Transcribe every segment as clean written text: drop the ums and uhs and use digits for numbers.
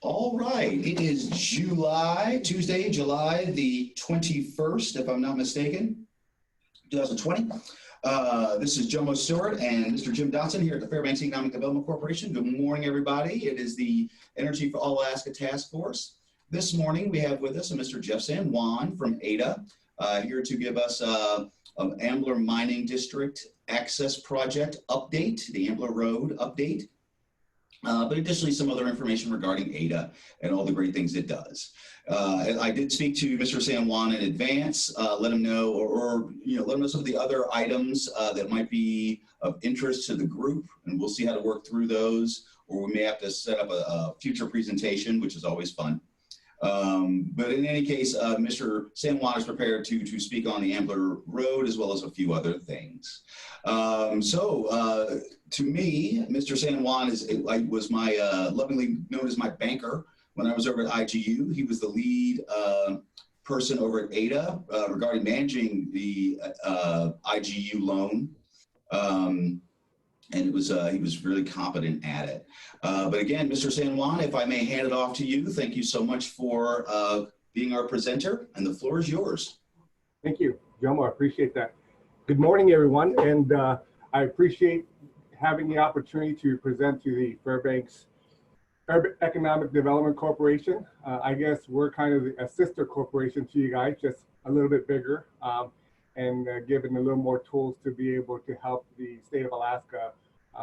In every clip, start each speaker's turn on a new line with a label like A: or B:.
A: All right, it is Tuesday, July the 21st, if I'm not mistaken, 2020. This is Jomo Stewart and Mr. Jim Dotson here at the Fairbanks Economic Development Corporation. Good morning, everybody. It is the Energy for All Alaska Task Force. This morning, we have with us Mr. Jeff San Juan from AIDEA, here to give us an Ambler Mining District Access Project update, the Ambler Road update. But additionally, some other information regarding AIDEA and all the great things it does. I did speak to Mr. San Juan in advance, let him know, or let him know some of the other items that might be of interest to the group, and we'll see how to work through those, or we may have to set up a future presentation, which is always fun. But in any case, Mr. San Juan is prepared to speak on the Ambler Road as well as a few other things. To me, Mr. San Juan was my lovingly known as my banker when I was over at IGU. He was the lead person over at AIDEA regarding managing the IGU loan. And he was really competent at it. But again, Mr. San Juan, if I may hand it off to you, thank you so much for being our presenter, and the floor is yours.
B: Thank you, Jomo. I appreciate that. Good morning, everyone, and I appreciate having the opportunity to present to the Fairbanks Urban Economic Development Corporation. I guess we're kind of a sister corporation to you guys, just a little bit bigger, and given a little more tools to be able to help the state of Alaska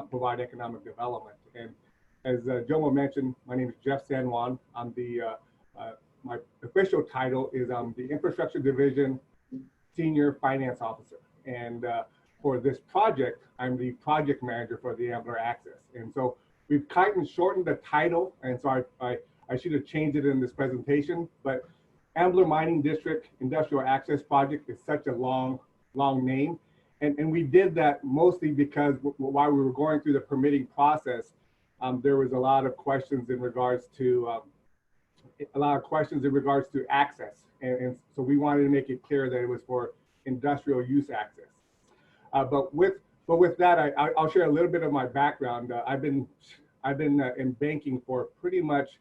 B: provide economic development. And as Jomo mentioned, my name is Jeff San Juan. I'm my official title is the Infrastructure Division Senior Finance Officer. And for this project, I'm the project manager for the Ambler Access. And so we've kind of shortened the title, and so I should have changed it in this presentation, but Ambler Mining District Industrial Access Project is such a long name. And we did that mostly because while we were going through the permitting process, there was a lot of questions in regards to access. And so we wanted to make it clear that it was for industrial use access. But with that, I'll share a little bit of my background. I've been in banking for pretty much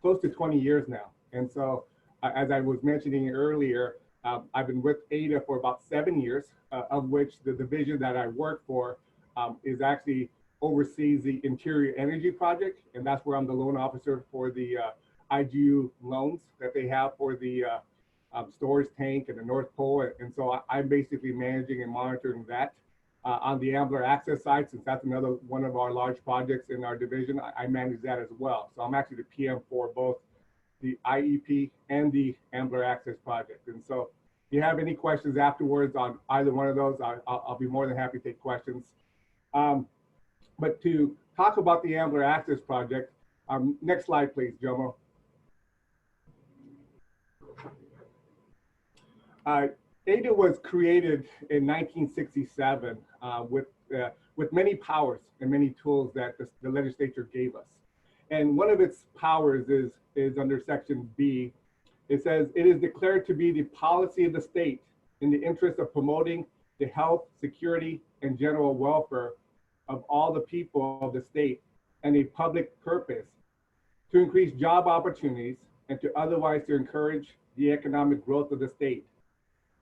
B: close to 20 years now. And so as I was mentioning earlier, I've been with AIDEA for about 7 years, of which the division that I work for is actually oversees the Interior Energy Project. And that's where I'm the loan officer for the IGU loans that they have for the storage tank and the North Pole. And so I'm basically managing and monitoring that. On the Ambler Access side, since that's another one of our large projects in our division, I manage that as well. So I'm actually the PM for both the IEP and the Ambler Access project. And so if you have any questions afterwards on either one of those, I'll be more than happy to take questions. But to talk about the Ambler Access project, next slide, please, Jomo. AIDEA was created in 1967 with many powers and many tools that the legislature gave us. And one of its powers is under Section B. It says, it is declared to be the policy of the state in the interest of promoting the health, security, and general welfare of all the people of the state and a public purpose to increase job opportunities and to otherwise to encourage the economic growth of the state,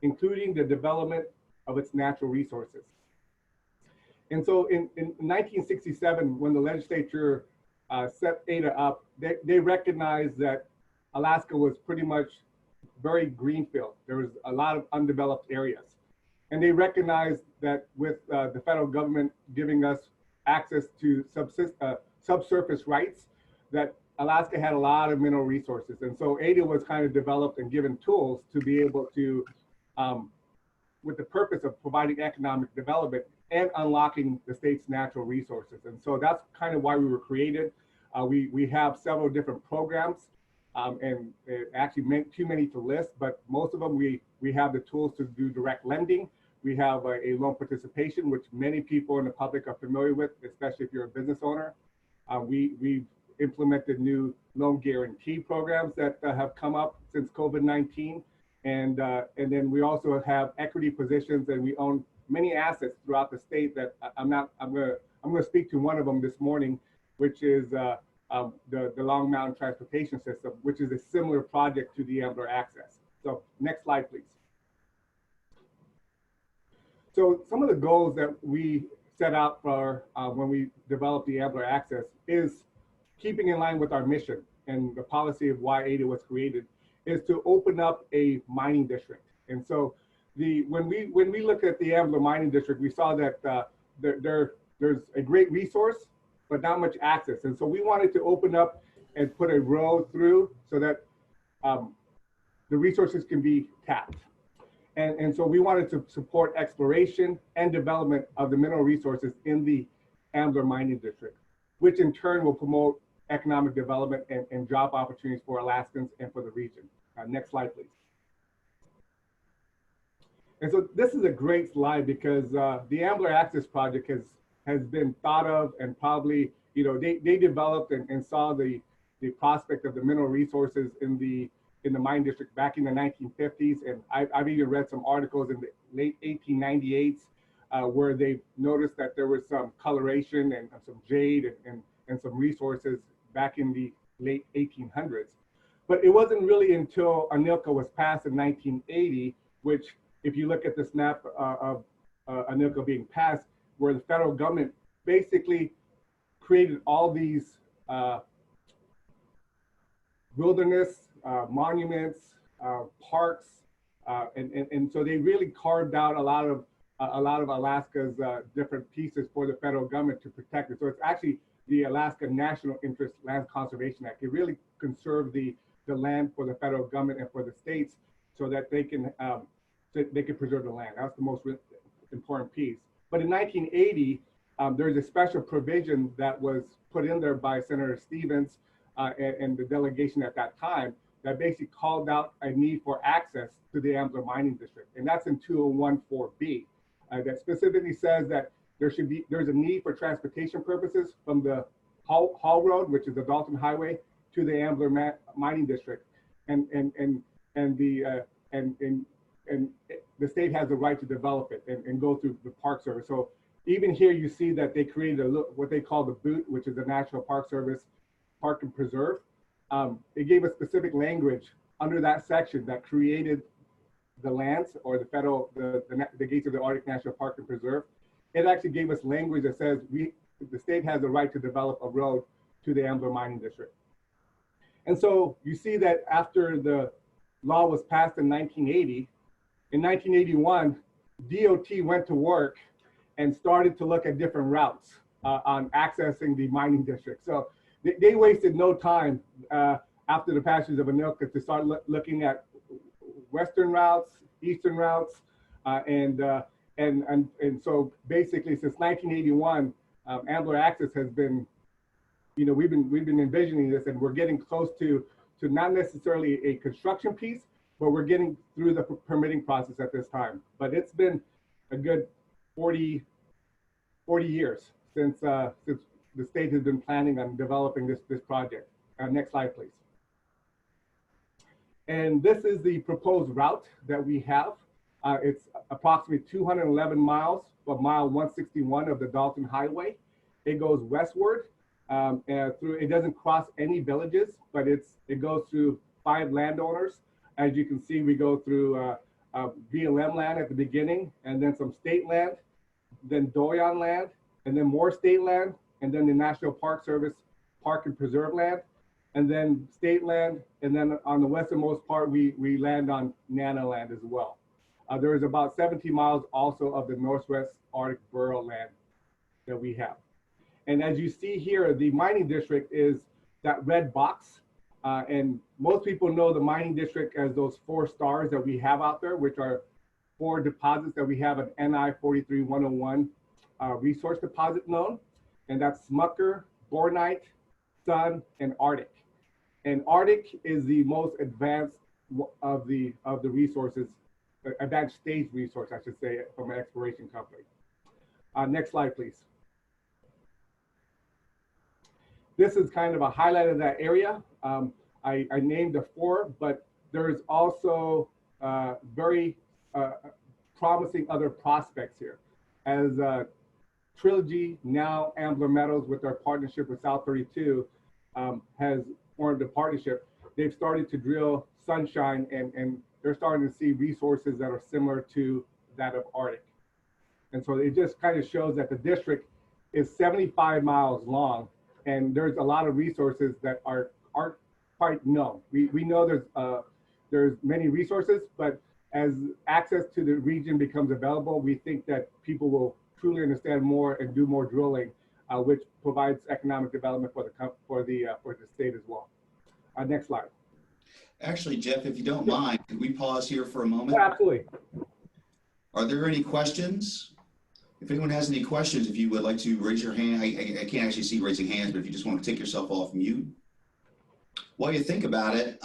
B: including the development of its natural resources. And so in 1967, when the legislature set AIDEA up, they recognized that Alaska was pretty much very greenfield. There was a lot of undeveloped areas. And they recognized that with the federal government giving us access to subsurface rights, that Alaska had a lot of mineral resources. And so AIDEA was kind of developed and given tools to be able to, with the purpose of providing economic development and unlocking the state's natural resources. And so that's kind of why we were created. We have several different programs, and actually too many to list, but most of them we have the tools to do direct lending. We have a loan participation, which many people in the public are familiar with, especially if you're a business owner. We've implemented new loan guarantee programs that have come up since COVID-19. And then we also have equity positions, and we own many assets throughout the state that I'm gonna speak to one of them this morning, which is the Long Mountain Transportation System, which is a similar project to the Ambler Access. So next slide, please. So some of the goals that we set out for when we developed the Ambler Access is keeping in line with our mission and the policy of why AIDEA was created, is to open up a mining district. And so when we look at the Ambler mining district, we saw that there's a great resource, but not much access. And so we wanted to open up and put a road through so that the resources can be tapped. And so we wanted to support exploration and development of the mineral resources in the Ambler mining district, which in turn will promote economic development and job opportunities for Alaskans and for the region. Next slide, please. And so this is a great slide because the Ambler Access Project has been thought of, and probably, you know, they developed and saw the prospect of the mineral resources in the mine district back in the 1950s. And I've even read some articles in the late 1898s where they noticed that there was some coloration and some jade and some resources back in the late 1800s. But it wasn't really until ANILCA was passed in 1980, which, if you look at this map of ANILCA being passed, where the federal government basically created all these wilderness monuments, parks, and so they really carved out a lot of Alaska's different pieces for the federal government to protect it. So it's actually the Alaska National Interest Land Conservation Act. It really conserved the land for the federal government and for the states so that they can preserve the land. That's the most important piece. But in 1980, there's a special provision that was put in there by Senator Stevens and the delegation at that time that basically called out a need for access to the Ambler mining district. And that's in 2014B. That specifically says that there's a need for transportation purposes from the Hall Road, which is the Dalton Highway, to the Ambler mining district, and the state has the right to develop it and go through the Park Service. So even here you see that they created what they call the BOOT, which is the National Park Service Park and Preserve. It gave a specific language under that section that created the lands or the gates of the Arctic National Park and Preserve. It actually gave us language that says the state has the right to develop a road to the Ambler mining district. And so you see that after the law was passed in 1980, in 1981, DOT went to work and started to look at different routes on accessing the mining district. So they wasted no time after the passage of ANILCA to start looking at western routes, eastern routes, and so basically since 1981, Ambler Access has been, you know, we've been envisioning this, and we're getting close to not necessarily a construction piece, but we're getting through the permitting process at this time. But it's been a good 40 years since the state has been planning on developing this project. Next slide, please. And this is the proposed route that we have. It's approximately 211 miles of mile 161 of the Dalton Highway. It goes westward it doesn't cross any villages, but it goes through 5 landowners. As you can see, we go through BLM land at the beginning, and then some state land, then Doyon land, and then more state land, and then the National Park Service Park and Preserve land, and then state land, and then on the westernmost part, we land on NANA land as well. There is about 70 miles also of the Northwest Arctic Borough land that we have. And as you see here, the mining district is that red box. And most people know the mining district as those 4 stars that we have out there, which are 4 deposits that we have an NI 43101 resource deposit known. And that's Smucker, Bornite, Sun, and Arctic. And Arctic is the most advanced of the resources, advanced stage resource, I should say, from an exploration company. Next slide, please. This is kind of a highlight of that area. I named the 4, but there's also very promising other prospects here. As Trilogy, now Ambler Metals, with our partnership with South 32, has formed a partnership. They've started to drill Sunshine, and they're starting to see resources that are similar to that of Arctic. And so it just kind of shows that the district is 75 miles long, and there's a lot of resources that aren't quite known. We know there's many resources, but as access to the region becomes available, we think that people will truly understand more and do more drilling, which provides economic development for the state as well. Next slide.
A: Actually, Jeff, if you don't mind, could we pause here for a moment?
B: Oh, absolutely.
A: Are there any questions? If anyone has any questions, if you would like to raise your hand, I can't actually see raising hands, but if you just want to take yourself off mute. While you think about it,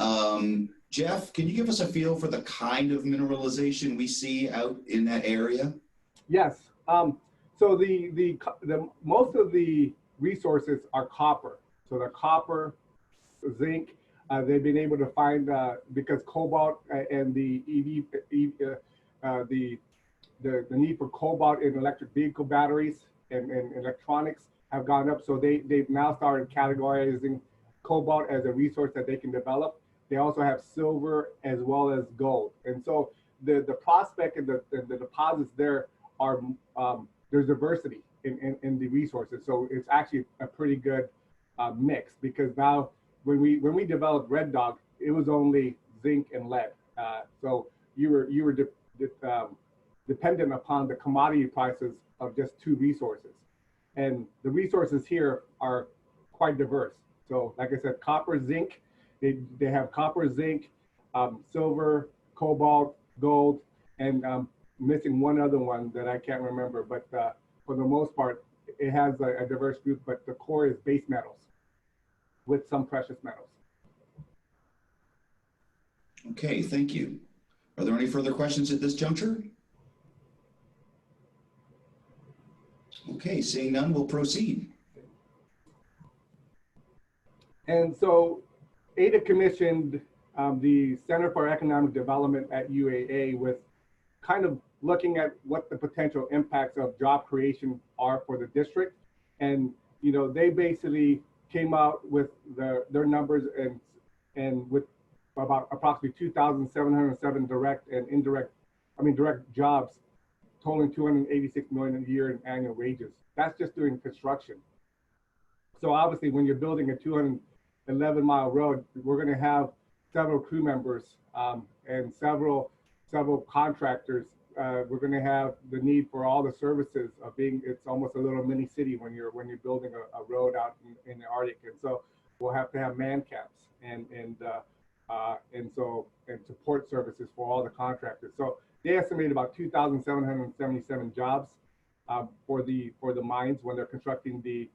A: Jeff, can you give us a feel for the kind of mineralization we see out in that area?
B: Yes. So the most of the resources are copper. So they're copper, zinc. They've been able to find because cobalt and the need for cobalt in electric vehicle batteries and electronics have gone up. So they've now started categorizing cobalt as a resource that they can develop. They also have silver as well as gold. And so the prospect and the deposits there are, there's diversity in the resources. So it's actually a pretty good mix, because now when we developed Red Dog, it was only zinc and lead. So you were dependent upon the commodity prices of just two resources. And the resources here are quite diverse. So like I said, copper, zinc, they have copper, zinc, silver, cobalt, gold, and missing one other one that I can't remember, but for the most part, it has a diverse group, but the core is base metals with some precious metals.
A: Okay, thank you. Are there any further questions at this juncture? Okay, seeing none, we'll proceed.
B: And so AIDEA commissioned the Center for Economic Development at UAA with kind of looking at what the potential impacts of job creation are for the district. And, you know, they basically came out with their numbers and with about approximately 2,707 direct and indirect, direct jobs totaling 286 million a year in annual wages. That's just doing construction. So obviously when you're building a 211-mile road, we're going to have several crew members and several contractors. We're going to have the need for all the services of it's almost a little mini city when you're building a road out in the Arctic. And so we'll have to have man camps and support services for all the contractors. So they estimate about 2,777 jobs for the mines when they're constructing the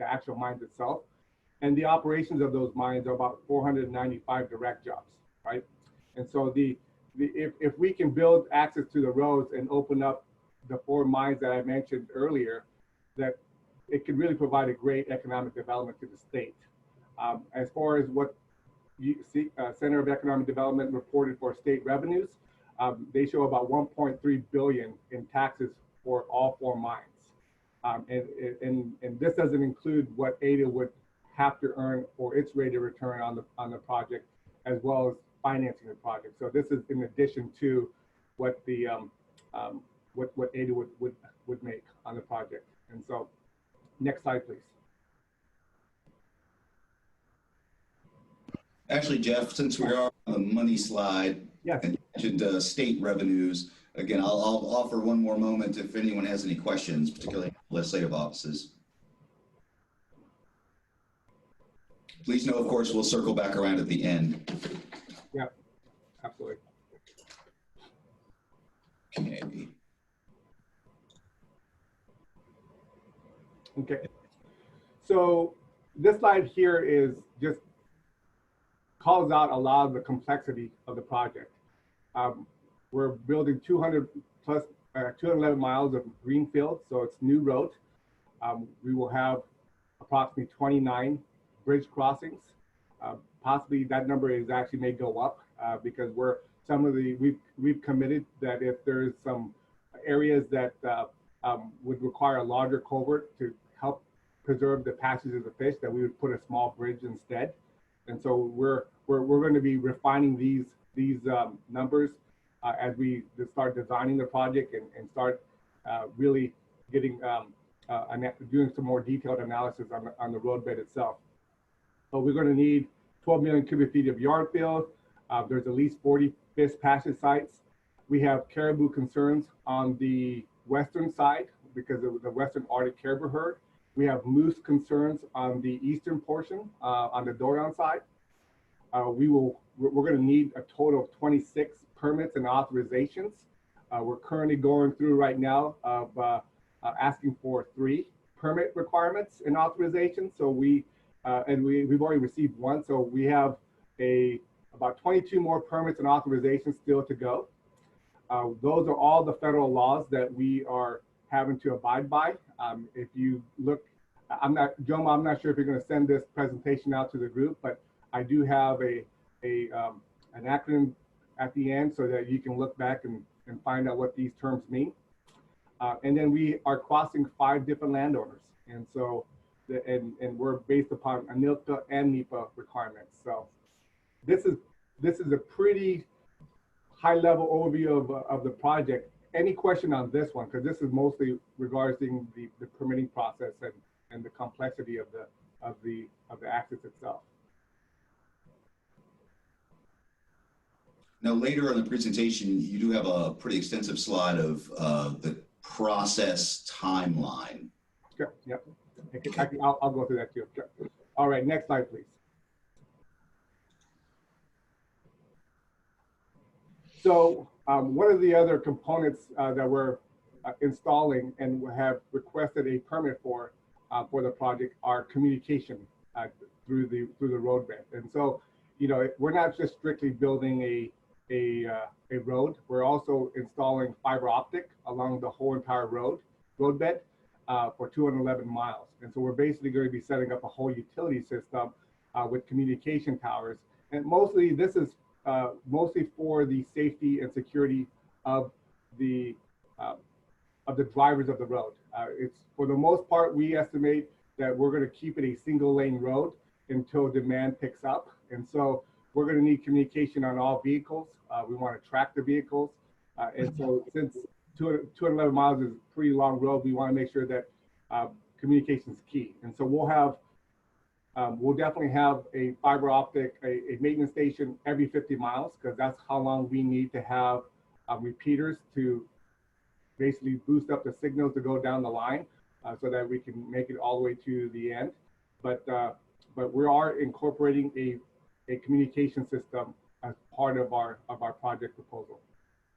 B: actual mines itself. And the operations of those mines are about 495 direct jobs, right? And so if we can build access to the roads and open up the 4 mines that I mentioned earlier, that it could really provide a great economic development to the state. As far as what you see, Center of Economic Development reported for state revenues, they show about 1.3 billion in taxes for all 4 mines. And this doesn't include what AIDEA would have to earn for its rate of return on the project, as well as financing the project. So this is in addition to what the what AIDEA would make on the project. And so, next slide, please.
A: Actually, Jeff, since we are on the money slide,
B: yes,
A: and mentioned state revenues, again, I'll offer one more moment if anyone has any questions, particularly legislative offices. Please know, of course, we'll circle back around at the end.
B: Yeah, absolutely.
A: Okay.
B: Okay. So this slide here is just calls out a lot of the complexity of the project. We're building 211 miles of greenfield, so it's new road. We will have approximately 29 bridge crossings. Possibly that number is actually may go up because we've committed that if there's some areas that would require a larger culvert to help preserve the passages of the fish, that we would put a small bridge instead. And so we're going to be refining these numbers as we start designing the project and start really getting doing some more detailed analysis on the roadbed itself. But we're going to need 12 million cubic feet of yard fill. There's at least 40 fish passage sites. We have caribou concerns on the western side because of the western Arctic caribou herd. We have moose concerns on the eastern portion, on the Dorian side. We're going to need a total of 26 permits and authorizations. We're currently going through right now of asking for 3 permit requirements and authorizations. So we've already received 1. So we have about 22 more permits and authorizations still to go. Those are all the federal laws that we are having to abide by. If you look, Jomo, I'm not sure if you're going to send this presentation out to the group, but I do have an acronym at the end so that you can look back and find out what these terms mean. And then we are crossing 5 different landowners. And so, and we're based upon ANILCA and NEPA requirements. So this is a pretty high level overview of the project. Any question on this one? Because this is mostly regarding the permitting process and the complexity of the access itself.
A: Now, later in the presentation, you do have a pretty extensive slide of the process timeline.
B: Sure. Yep. I'll go through that too. Sure. All right. Next slide, please. So one of the other components that we're installing and have requested a permit for the project are communication through the roadbed. And so, you know, we're not just strictly building a road. We're also installing fiber optic along the whole entire roadbed for 211 miles. And so we're basically going to be setting up a whole utility system with communication towers. And mostly this is mostly for the safety and security of the drivers of the road. It's for the most part, we estimate that we're going to keep it a single lane road until demand picks up. And so we're going to need communication on all vehicles. We want to track the vehicles. And so since 211 miles is a pretty long road, we want to make sure that communication is key. And so we'll definitely have a fiber optic, a maintenance station every 50 miles, because that's how long we need to have repeaters to basically boost up the signal to go down the line so that we can make it all the way to the end. But we are incorporating a communication system as part of our project proposal.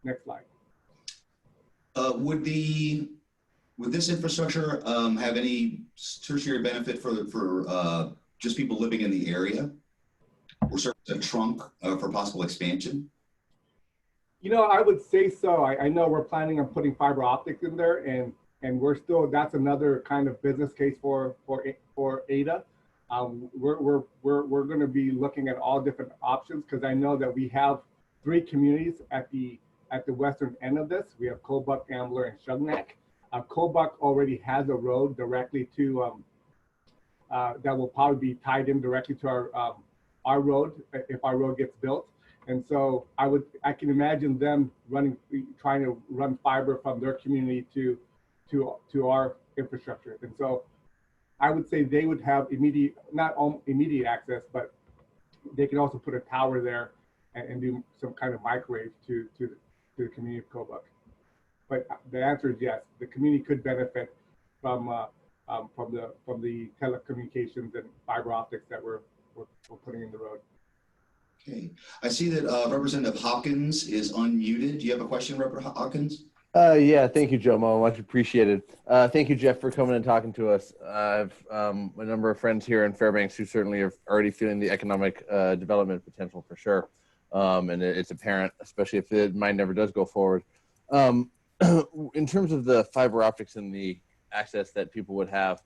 B: Next slide.
A: Would this infrastructure have any tertiary benefit for just people living in the area, or serve as a trunk for possible expansion?
B: You know, I would say so. I know we're planning on putting fiber optics in there, and we're still, that's another kind of business case for AIDEA. We're going to be looking at all different options, because I know that we have 3 communities at the western end of this. We have Kobuk, Ambler, and Shugnak. Kobuk already has a road directly to that will probably be tied in directly to our road if our road gets built. And so I can imagine them trying to run fiber from their community to our infrastructure. And so I would say they would have not immediate access, but they can also put a tower there and do some kind of microwave to the community of Kobuk. But the answer is yes, the community could benefit from the telecommunications and fiber optics that we're putting in the road.
A: Okay, I see that Representative Hopkins is unmuted. Do you have a question, Representative Hopkins?
C: Yeah, thank you, Jomo. Much appreciated. Thank you, Jeff, for coming and talking to us. I have a number of friends here in Fairbanks who certainly are already feeling the economic development potential for sure. And it's apparent, especially if the mine never does go forward. In terms of the fiber optics and the access that people would have,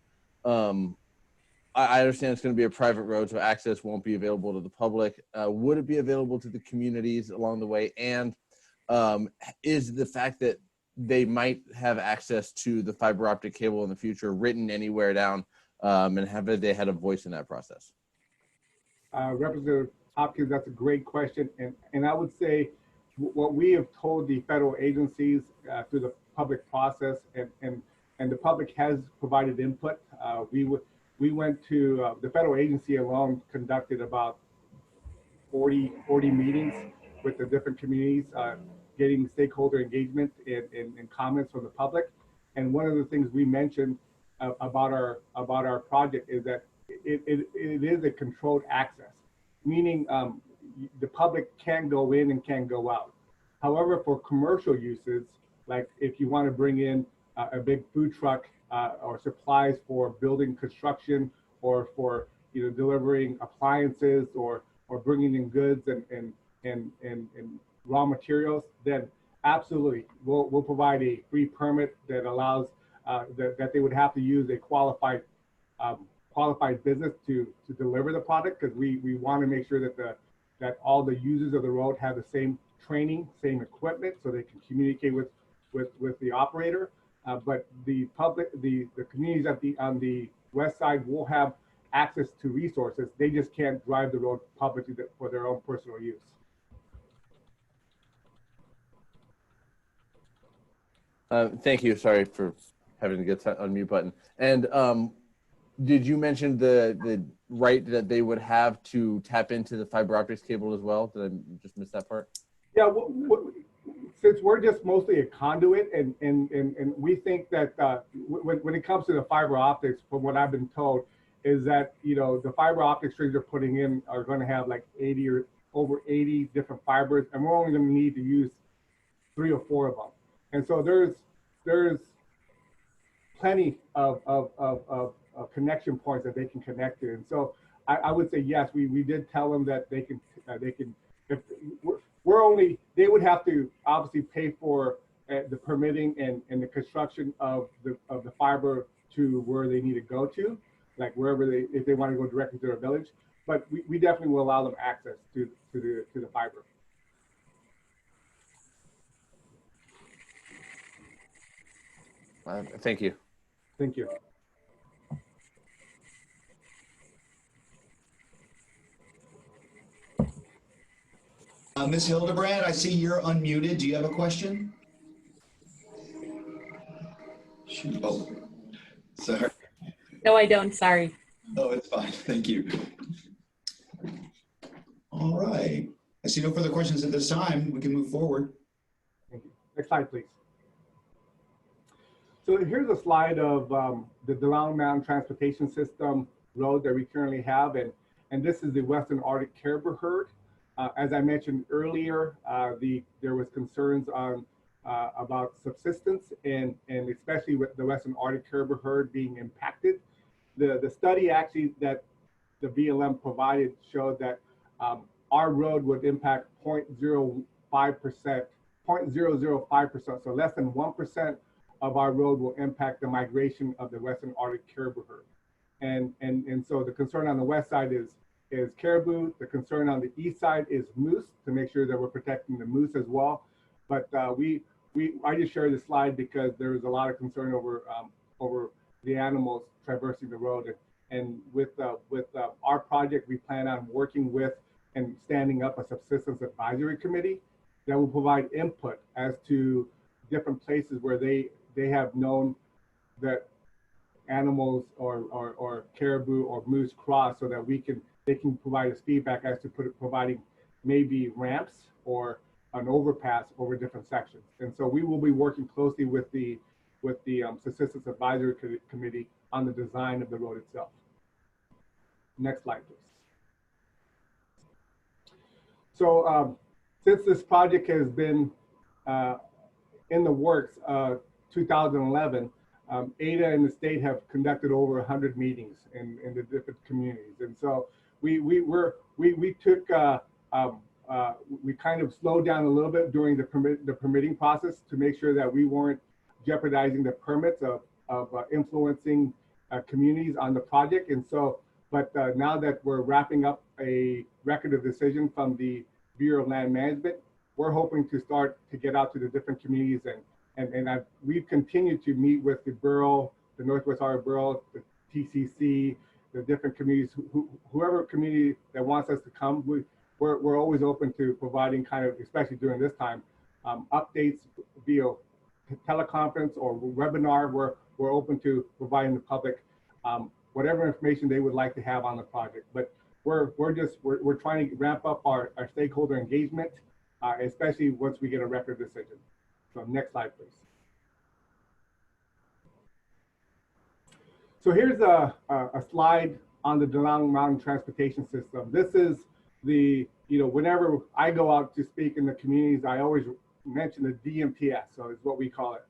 C: I understand it's going to be a private road, so access won't be available to the public. Would it be available to the communities along the way? And is the fact that they might have access to the fiber optic cable in the future written anywhere down and have they had a voice in that process?
B: Representative Hopkins, that's a great question. And I would say what we have told the federal agencies through the public process, and the public has provided input. We went to the federal agency alone conducted about 40 meetings with the different communities, getting stakeholder engagement and comments from the public. And one of the things we mentioned about our project is that it is a controlled access, meaning the public can go in and can go out. However, for commercial uses, like if you want to bring in a big food truck or supplies for building construction, or for delivering appliances, or bringing in goods and raw materials, then absolutely we'll provide a free permit that allows that they would have to use a qualified business to deliver the product, because we want to make sure that all the users of the road have the same training, same equipment, so they can communicate with the operator. But the communities on the west side will have access to resources. They just can't drive the road publicly for their own personal use.
C: Thank you. Sorry for having to get to unmute button. And did you mention the right that they would have to tap into the fiber optics cable as well? Did I just miss that part?
B: Yeah, since we're just mostly a conduit, and we think that when it comes to the fiber optics, from what I've been told, is that the fiber optic strings they're putting in are going to have like 80 or over 80 different fibers, and we're only going to need to use 3 or 4 of them. And so there's plenty of connection points that they can connect to. And so I would say yes, we did tell them that they can if they would have to obviously pay for the permitting and the construction of the fiber to where they need to go to, like wherever if they want to go directly to their village. But we definitely will allow them access to the fiber.
C: Thank you.
B: Thank you.
A: Ms. Hildebrand, I see you're unmuted. Do you have a question? Shoot. Oh, sorry.
D: No, I don't. Sorry.
A: Oh, it's fine. Thank you. All right. I see no further questions at this time. We can move forward.
B: Thank you. Next slide, please. So here's a slide of the Delano Mountain Transportation System road that we currently have, and this is the Western Arctic caribou herd. As I mentioned earlier, there was concerns about subsistence and especially with the Western Arctic caribou herd being impacted. The study actually that the BLM provided showed that our road would impact 0.05%, 0.005%, so less than 1% of our road will impact the migration of the Western Arctic caribou herd. And so the concern on the west side is caribou. The concern on the east side is moose, to make sure that we're protecting the moose as well. But I just shared this slide because there is a lot of concern over the animals traversing the road. And with our project, we plan on working with and standing up a subsistence advisory committee that will provide input as to different places where they have known that animals or caribou or moose cross, so that they can provide us feedback as to providing maybe ramps or an overpass over different sections. And so we will be working closely with the subsistence advisory committee on the design of the road itself. Next slide, please. So since this project has been in the works, 2011, AIDEA and the state have conducted over 100 meetings in the different communities. And so we kind of slowed down a little bit during the permitting process to make sure that we weren't jeopardizing the permits of influencing communities on the project. And so, but now that we're wrapping up a record of decision from the Bureau of Land Management, we're hoping to start to get out to the different communities, and we've continued to meet with the borough, the Northwest Iowa Borough, TCC, the different communities, whoever community that wants us to come, we're always open to providing kind of, especially during this time, updates via teleconference or webinar. We're open to providing the public whatever information they would like to have on the project. But we're trying to ramp up our stakeholder engagement, especially once we get a record decision. So next slide, please. So here's a slide on the Denali Mountain Transportation System. This is the, whenever I go out to speak in the communities, I always mention the DMTS, so it's what we call it.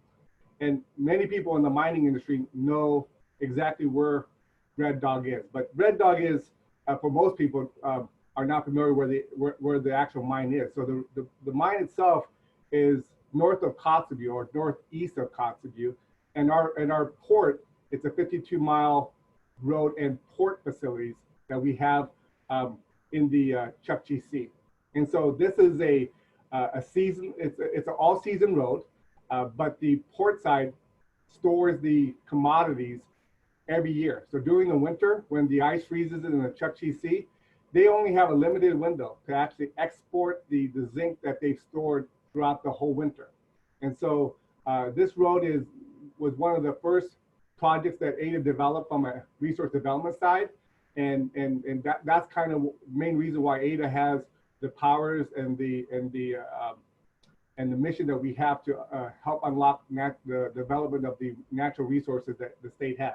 B: And many people in the mining industry know exactly where Red Dog is. But Red Dog is, for most people, are not familiar where the actual mine is. So the mine itself is north of Kotzebue or northeast of Kotzebue. And our port, it's a 52-mile road and port facilities that we have in the Chukchi Sea. And so this is a season, it's an all-season road, but the port side stores the commodities every year. So during the winter, when the ice freezes in the Chukchi Sea, they only have a limited window to actually export the zinc that they've stored throughout the whole winter. And so this road was one of the first projects that AIDEA developed from a resource development side. And that's kind of the main reason why AIDEA has the powers and the mission that we have to help unlock the development of the natural resources that the state has.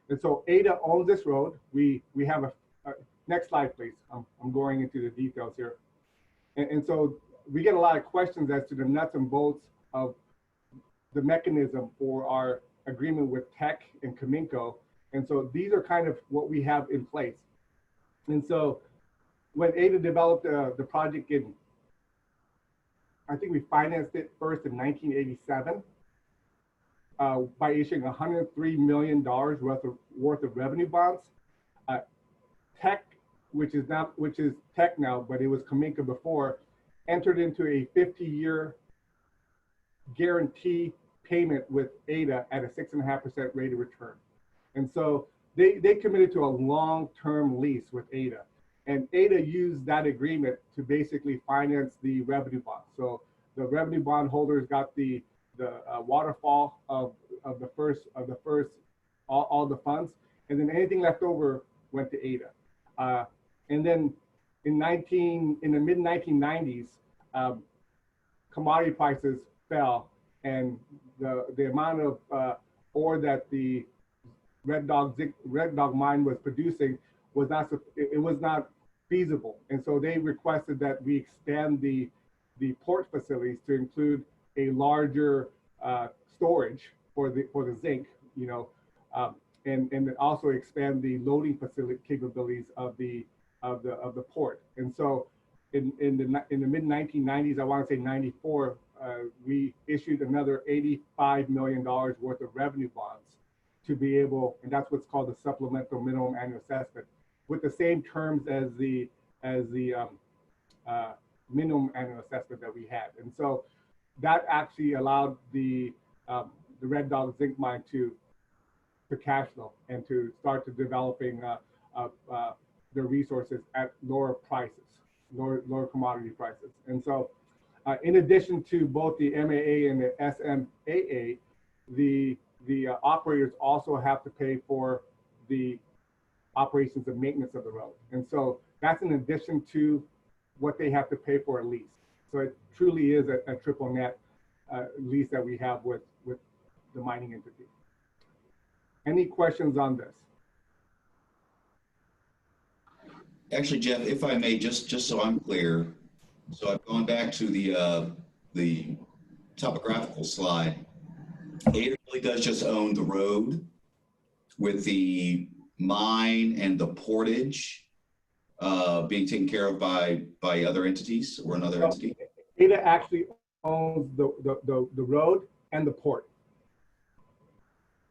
B: And so AIDEA owns this road. We have a next slide, please. I'm going into the details here. And so we get a lot of questions as to the nuts and bolts of the mechanism for our agreement with Tech and Cominco. And so these are kind of what we have in place. And so when AIDEA developed the project I think we financed it first in 1987 by issuing $103 million worth of revenue bonds. Tech, which is Tech now, but it was Cominco before, entered into a 50-year guarantee payment with AIDEA at a 6.5% rate of return. And so they committed to a long-term lease with AIDEA. And AIDEA used that agreement to basically finance the revenue bond. So the revenue bond holders got the waterfall of the first all the funds, and then anything left over went to AIDEA. And then in the mid 1990s, commodity prices fell, and the amount of ore that the Red Dog mine was producing was not feasible. And so they requested that we expand the port facilities to include a larger storage for the zinc, and also expand the loading facility capabilities of the port. And so in the mid 1990s, I want to say 94, we issued another $85 million worth of revenue bonds to be able, and that's what's called the supplemental minimum annual assessment, with the same terms as the minimum annual assessment that we had. And so that actually allowed the Red Dog zinc mine to cash flow and to start to developing their resources at lower prices, lower commodity prices. And so in addition to both the MAA and the SMAA, the operators also have to pay for the operations and maintenance of the road. And so that's in addition to what they have to pay for a lease. So it truly is a triple net lease that we have with the mining entity. Any questions on this?
A: Actually, Jeff, if I may, just so I'm clear, so I've gone back to the topographical slide. AIDEA really does just own the road, with the mine and the portage being taken care of by other entities or another entity?
B: AIDEA actually owns the road and the port.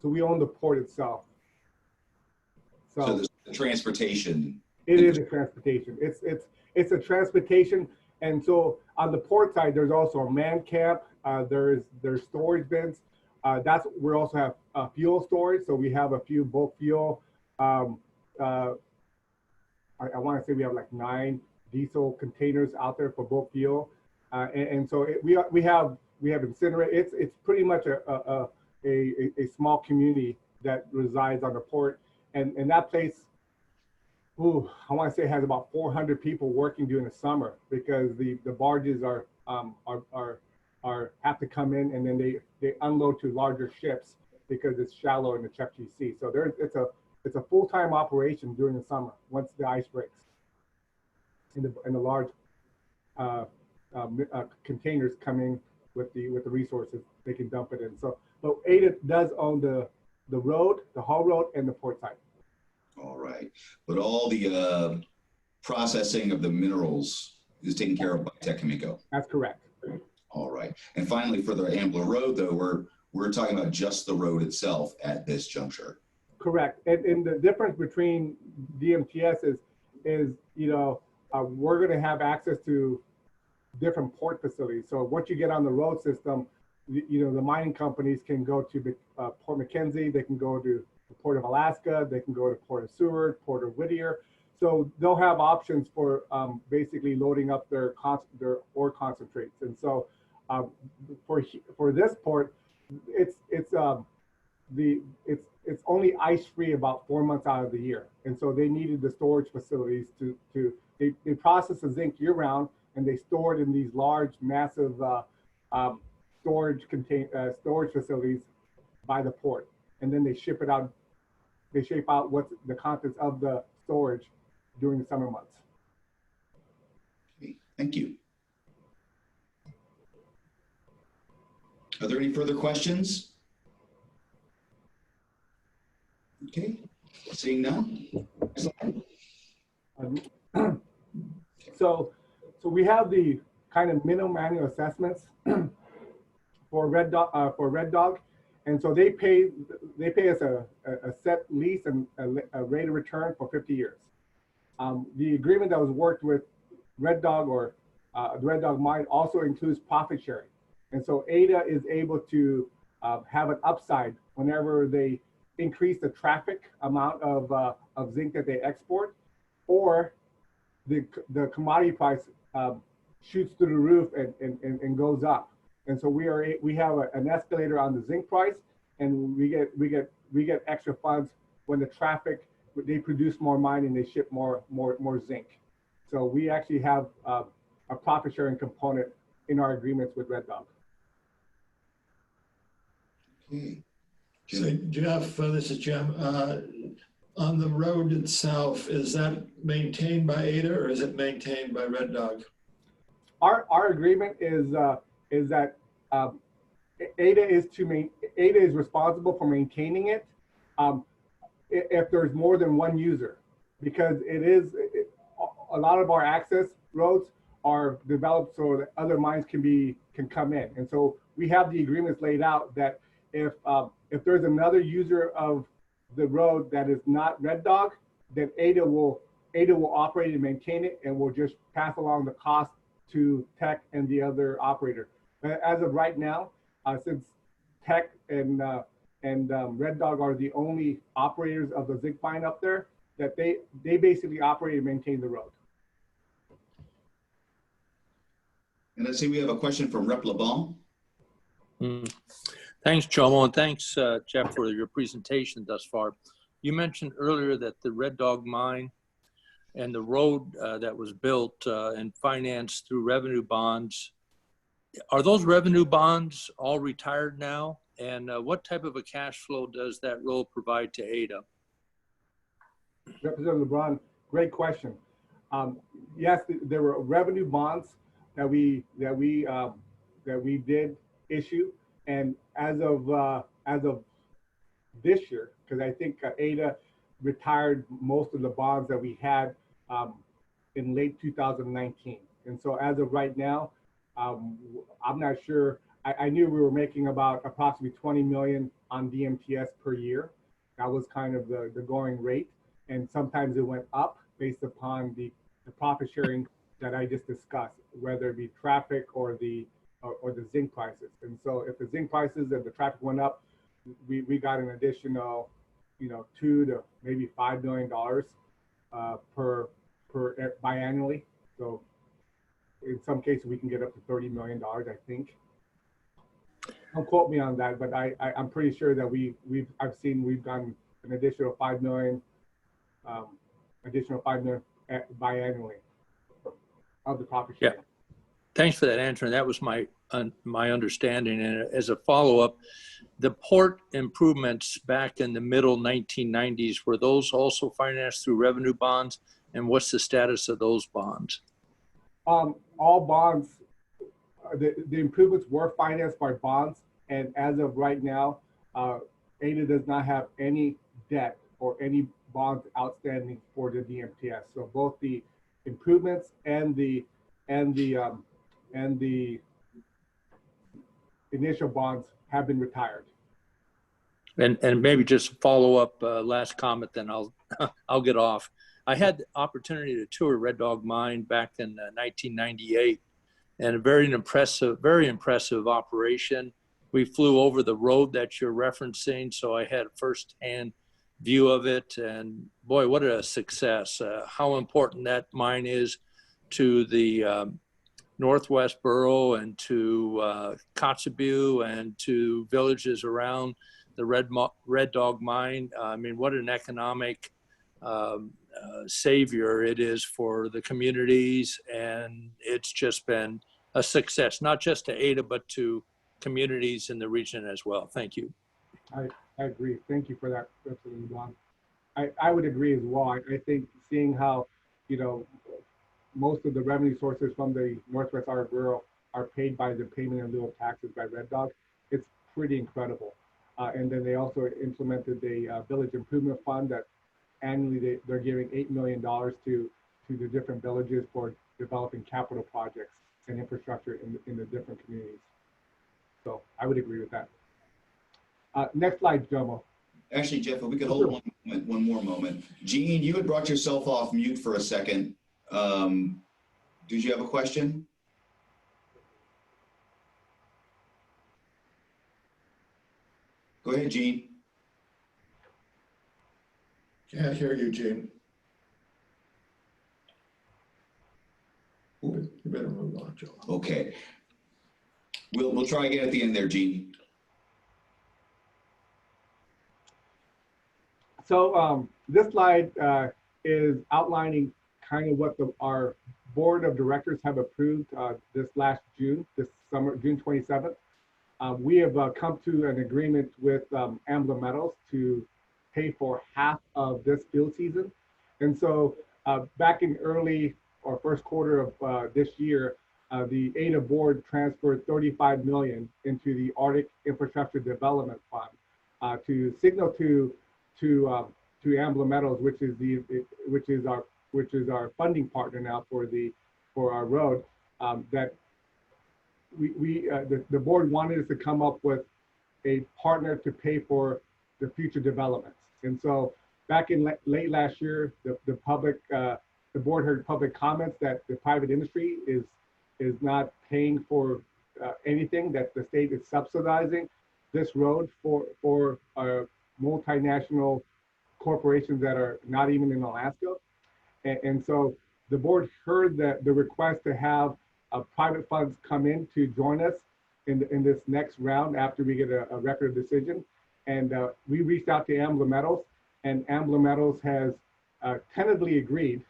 B: So we own the port itself. So
A: the transportation.
B: It is a transportation. It's a transportation. And so on the port side, there's also a man camp. There's storage bins. We also have fuel storage. So we have a few bulk fuel. I want to say we have like 9 diesel containers out there for bulk fuel. And so we have incinerator. It's pretty much a small community that resides on the port, and that place, ooh, I want to say has about 400 people working during the summer, because the barges are have to come in, and then they unload to larger ships because it's shallow in the Chukchi Sea. So it's a full-time operation during the summer once the ice breaks. In the large containers coming with the resources, they can dump it in. So, but AIDEA does own the road, the haul road, and the port site.
A: All right, but all the processing of the minerals is taken care of by Tecumseh.
B: That's correct.
A: All right, and finally, for the Ambler Road, though, we're talking about just the road itself at this juncture.
B: Correct, and the difference between DMTS is we're going to have access to different port facilities. So once you get on the road system, the mining companies can go to Port McKenzie, they can go to the Port of Alaska, they can go to Port of Seward, Port of Whittier. So they'll have options for basically loading up their ore concentrates. And so for this port, it's only ice free about 4 months out of the year. And so they needed the storage facilities they process the zinc year round, and they store it in these large, massive storage facilities by the port. And then they ship it out. They shape out what's the contents of the storage during the summer months.
A: Okay, thank you. Are there any further questions? Okay, seeing none.
B: So we have the kind of minimum annual assessments for Red Dog, and so they pay us a set lease and a rate of return for 50 years. The agreement that was worked with Red Dog or the Red Dog mine also includes profit sharing, and so AIDEA is able to have an upside whenever they increase the traffic amount of zinc that they export, or the commodity price shoots through the roof and goes up. And so we have an escalator on the zinc price, and we get extra funds when they produce more mine and they ship more zinc. So we actually have a profit sharing component in our agreements with Red Dog.
A: Okay.
E: So Jeff, this is Jim. On the road itself, is that maintained by AIDEA or is it maintained by Red Dog?
B: Our agreement is that AIDEA is responsible for maintaining it if there's more than one user, because a lot of our access roads are developed so that other mines can come in, and so we have the agreements laid out that if there's another user of the road that is not Red Dog, then AIDEA will operate and maintain it, and will just pass along the cost to Tech and the other operator. As of right now, since Tech and Red Dog are the only operators of the zinc mine up there, that they basically operate and maintain the road.
A: And I see we have a question from Rep. LeBon.
F: Thanks, Jomo, and thanks, Jeff, for your presentation thus far. You mentioned earlier that the Red Dog mine and the road that was built and financed through revenue bonds, are those revenue bonds all retired now? And what type of a cash flow does that road provide to AIDEA?
B: Representative LeBron, great question. Yes, there were revenue bonds that we did issue, and as of this year, because I think AIDEA retired most of the bonds that we had in late 2019, and so as of right now, I'm not sure. I knew we were making about approximately 20 million on DMTS per year. That was kind of the going rate, and sometimes it went up based upon the profit sharing that I just discussed, whether it be traffic or the zinc prices. And so if the zinc prices and the traffic went up, we got an additional, $2 to maybe $5 million per biannually. So in some cases we can get up to $30 million, I think. Don't quote me on that, but I'm pretty sure that we've gotten an additional $5 million biannually of the profit share.
F: Yeah. Thanks for that answer. And that was my understanding. And as a follow-up, the port improvements back in the middle 1990s, were those also financed through revenue bonds? And what's the status of those bonds?
B: All bonds, the improvements were financed by bonds. And as of right now, AIDEA does not have any debt or any bonds outstanding for the DMTS. So both the improvements and the initial bonds have been retired.
F: And maybe just follow up, last comment, then I'll get off. I had the opportunity to tour Red Dog Mine back in 1998, and a very impressive operation. We flew over the road that you're referencing, so I had a firsthand view of it, and boy, what a success. How important that mine is to the Northwest Borough and to Kotzebue and to villages around the Red Dog Mine. I mean, what an economic savior it is for the communities, and it's just been a success, not just to AIDEA, but to communities in the region as well. Thank you.
B: I agree. Thank you for that, Juan. I would agree as well. I think seeing how, most of the revenue sources from the Northwest Art Borough are paid by the payment in lieu of taxes by Red Dog, it's pretty incredible. And then they also implemented the Village Improvement Fund that annually they're giving $8 million to the different villages for developing capital projects and infrastructure in the different communities. So I would agree with that. Next slide, Jomo.
A: Actually, Jeff, if we could hold one more moment. Gene, you had brought yourself off mute for a second. Did you have a question? Go ahead, Gene.
E: Can't hear you, Gene. You better move on, Joe.
A: Okay. We'll try again at the end there, Gene.
B: So this slide is outlining kind of what our board of directors have approved this summer, June 27th. We have come to an agreement with Ambler Metals to pay for half of this field season. And so back in early or first quarter of this year, the AIDEA board transferred $35 million into the Arctic Infrastructure Development Fund to signal to Ambler Metals, which is our funding partner now for our road, that the board wanted us to come up with a partner to pay for the future developments. And so back in late last year, the board heard public comments that the private industry is not paying for anything, that the state is subsidizing this road for multinational corporations that are not even in Alaska. And so the board heard the request to have private funds come in to join us in this next round after we get a record decision. And we reached out to Ambler Metals, and Ambler Metals has tentatively agreed.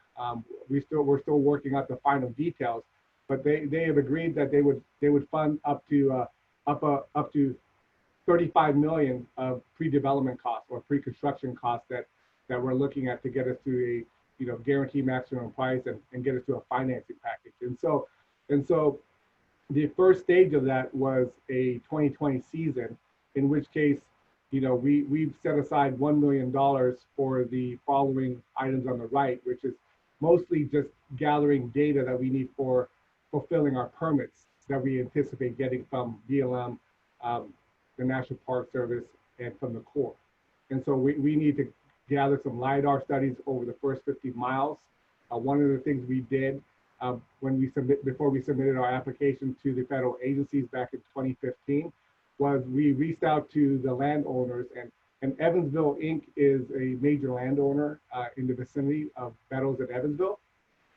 B: We're still working out the final details, but they have agreed that they would fund up to $35 million of pre-development costs or pre-construction costs that we're looking at to get us to a guaranteed maximum price and get us to a financing package. And so the first stage of that was a 2020 season, in which case, we've set aside $1 million for the following items on the right, which is mostly just gathering data that we need for fulfilling our permits that we anticipate getting from BLM, the National Park Service, and from the Corps. And so we need to gather some LiDAR studies over the first 50 miles. One of the things we did before we submitted our application to the federal agencies back in 2015 was we reached out to the landowners, and Evansville Inc. is a major landowner in the vicinity of Meadows and Evansville.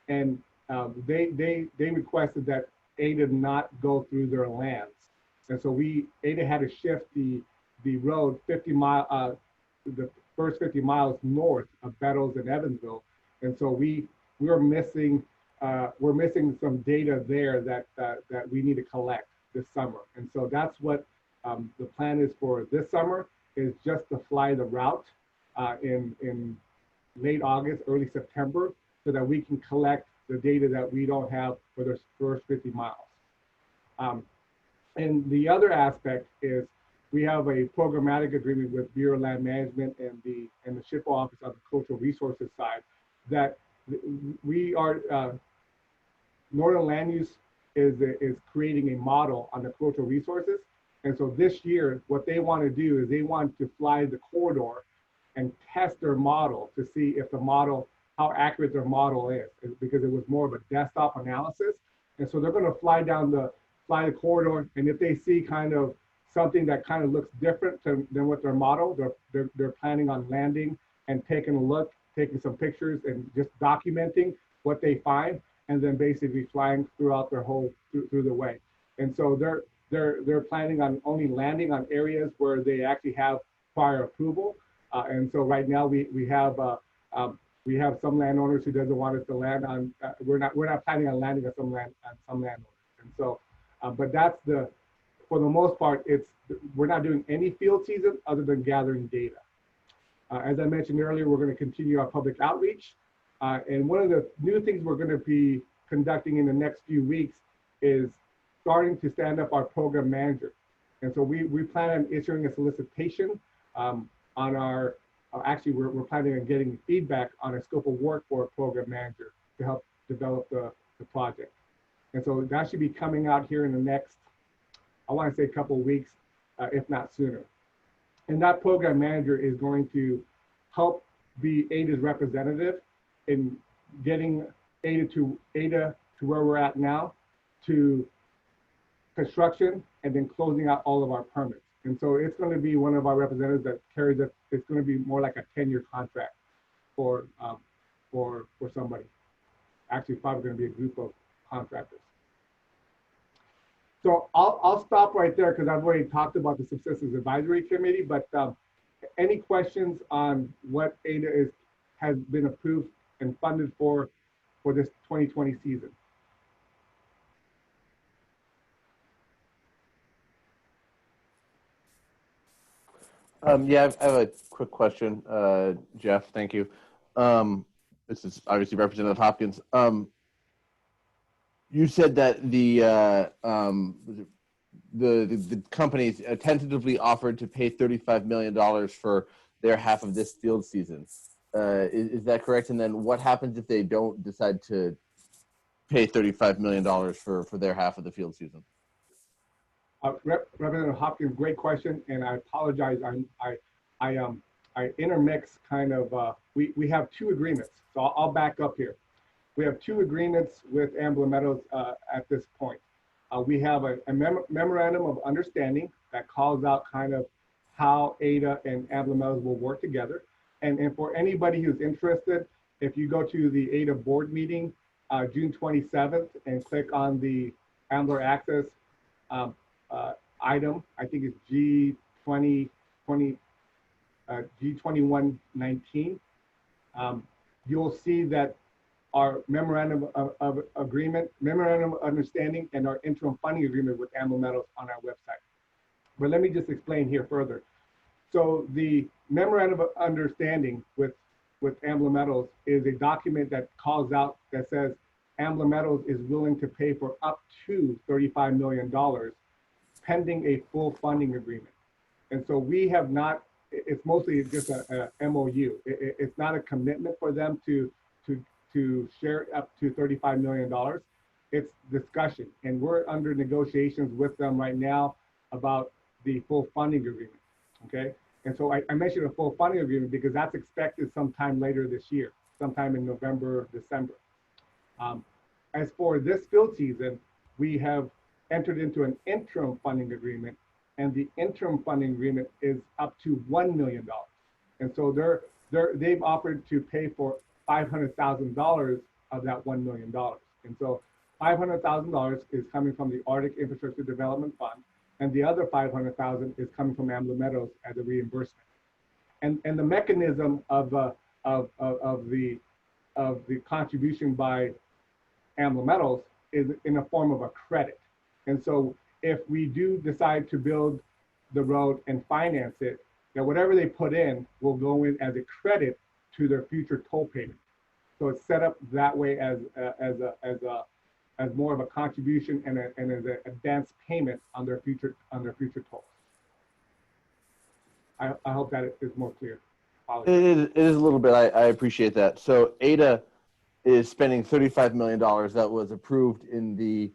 B: And they requested that AIDA not go through their lands. And so AIDA had to shift the road 50 the first 50 miles north of Meadows and Evansville. And so we're missing some data there that we need to collect this summer. And so that's what the plan is for this summer, is just to fly the route in late August, early September, so that we can collect the data that we don't have for the first 50 miles. And the other aspect is we have a programmatic agreement with Bureau of Land Management and the SHPO office on the cultural resources side that we are, Northern Land Use is creating a model on the cultural resources. And so this year, what they want to do is they want to fly the corridor and test their model to see if the model, how accurate their model is, because it was more of a desktop analysis. And so they're going to fly the corridor, and if they see kind of something that kind of looks different than what their model, they're planning on landing and taking a look, taking some pictures and just documenting what they find, and then basically flying throughout their whole through the way. And so they're planning on only landing on areas where they actually have prior approval. And so right now we have some landowners who doesn't want us to land on. We're not planning on landing on some landowners. And so, but that's for the most part, we're not doing any field season other than gathering data. As I mentioned earlier, we're going to continue our public outreach. And one of the new things we're going to be conducting in the next few weeks is starting to stand up our program manager. And so we plan on issuing a solicitation on our, actually we're planning on getting feedback on a scope of work for a program manager to help develop the project. And so that should be coming out here in the next, I want to say a couple of weeks, if not sooner. And that program manager is going to help be AIDA's representative in getting AIDA to where we're at now, to construction, and then closing out all of our permits. And so it's going to be one of our representatives that carries it. It's going to be more like a 10-year contract for somebody. Actually, probably going to be a group of contractors. So I'll stop right there because I've already talked about the Subsistence Advisory Committee, but any questions on what AIDA has been approved and funded for this 2020 season?
C: Yeah, I have a quick question, Jeff. Thank you. This is obviously Representative Hopkins. You said that the companies tentatively offered to pay $35 million for their half of this field season. Is that correct? And then what happens if they don't decide to pay $35 million for their half of the field season?
B: Representative Hopkins, great question, and I apologize. I intermix kind of. We have two agreements, so I'll back up here. We have two agreements with Ambler Meadows at this point. We have a memorandum of understanding that calls out kind of how AIDA and Ambler Meadows will work together. And for anybody who's interested, if you go to the AIDA board meeting, June 27th, and click on the Ambler Access item, I think it's G2119, you'll see that our memorandum of understanding and our interim funding agreement with Ambler Meadows on our website. But let me just explain here further. So the memorandum of understanding with Ambler Meadows is a document that calls out that says Ambler Meadows is willing to pay for up to $35 million pending a full funding agreement. And so we have not, it's mostly just a MOU. It's not a commitment for them to share up to $35 million. It's discussion. And we're under negotiations with them right now about the full funding agreement, okay? And so I mentioned a full funding agreement because that's expected sometime later this year, sometime in November, December. As for this field season, we have entered into an interim funding agreement and the interim funding agreement is up to $1 million. And so they've offered to pay for $500,000 of that $1 million. And so $500,000 is coming from the Arctic Infrastructure Development Fund, and the other $500,000 is coming from Ambler Meadows as a reimbursement. And the mechanism of the contribution by Ambler Meadows is in a form of a credit. And so if we do decide to build the road and finance it, that whatever they put in will go in as a credit to their future toll payment. So it's set up that way as more of a contribution and as an advance payment on their future tolls. I hope that is more clear.
C: It is a little bit. I appreciate that. So AIDEA is spending $35 million that was approved in the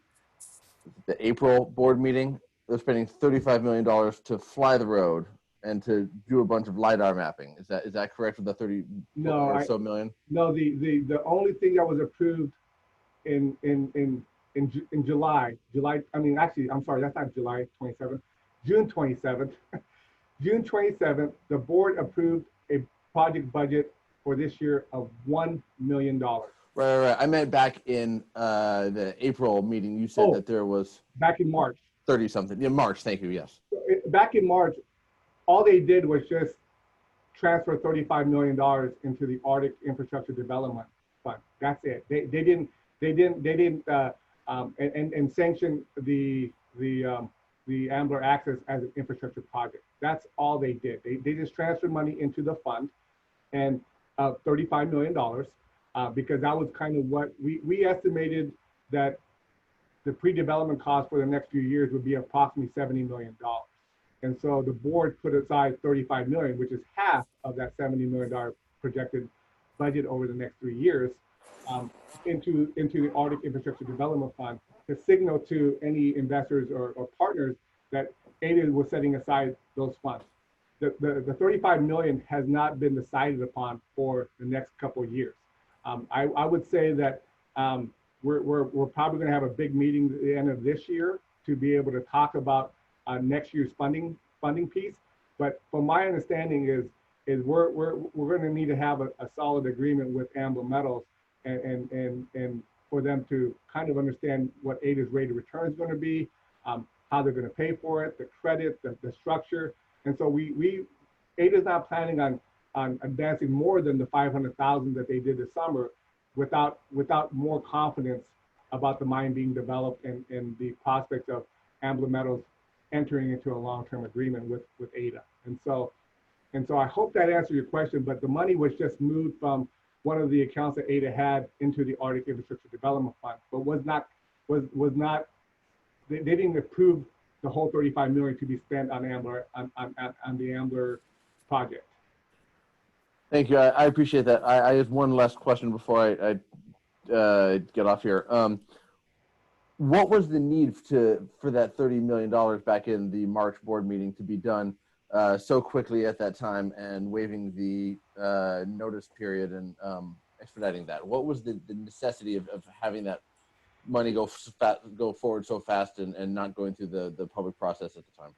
C: April board meeting. They're spending $35 million to fly the road and to do a bunch of LiDAR mapping. Is that correct with the 30 or so million?
B: No, the only thing that was approved in July, I mean, actually, I'm sorry, that's not July 27th, June 27th. June 27th, the board approved a project budget for this year of $1 million.
C: Right. I meant back in the April meeting, you said that there was
B: back in March.
C: 30 something. Yeah, March. Thank you. Yes.
B: Back in March, all they did was just transfer $35 million into the Arctic Infrastructure Development Fund. That's it. They didn't sanction the Ambler Access as an infrastructure project. That's all they did. They just transferred money into the fund, and $35 million, because that was kind of what we estimated that the pre-development cost for the next few years would be approximately $70 million. And so the board put aside $35 million, which is half of that $70 million projected budget over the next 3 years, into the Arctic Infrastructure Development Fund to signal to any investors or partners that AIDEA was setting aside those funds. The $35 million has not been decided upon for the next couple of years. I would say that we're probably going to have a big meeting at the end of this year to be able to talk about next year's funding piece. But from my understanding is we're going to need to have a solid agreement with Ambler Metals and for them to kind of understand what AIDEA's rate of return is going to be, how they're going to pay for it, the credit, the structure. And so AIDEA's not planning on advancing more than the $500,000 that they did this summer without more confidence about the mine being developed and the prospects of Ambler Metals entering into a long-term agreement with AIDEA. And so I hope that answered your question, but the money was just moved from one of the accounts that AIDEA had into the Arctic Infrastructure Development Fund, but they didn't approve the whole $35 million to be spent on Ambler, on the Ambler project.
C: Thank you. I appreciate that. I have one last question before I get off here. What was the need for that $30 million back in the March board meeting to be done so quickly at that time and waiving the notice period and expediting that? What was the necessity of having that money go forward so fast and not going through the public process at the time?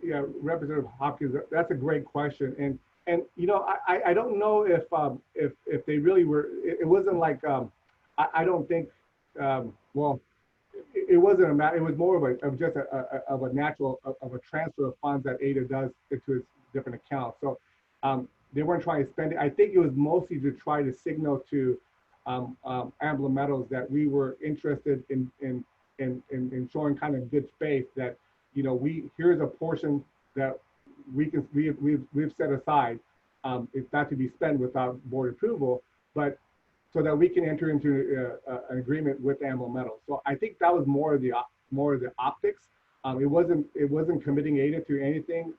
B: Yeah, Representative Hopkins, that's a great question. And you know, I don't know if they really were. It wasn't like I don't think. Well, it wasn't a matter. It was more of just a natural transfer of funds that AIDEA does into its different accounts. So they weren't trying to spend it. I think it was mostly to try to signal to Ambler Metals that we were interested in showing kind of good faith that, you know, here's a portion that we've set aside. It's not to be spent without board approval, but so that we can enter into an agreement with Ambler Metals. So I think that was more of the optics. It wasn't committing AIDEA to anything.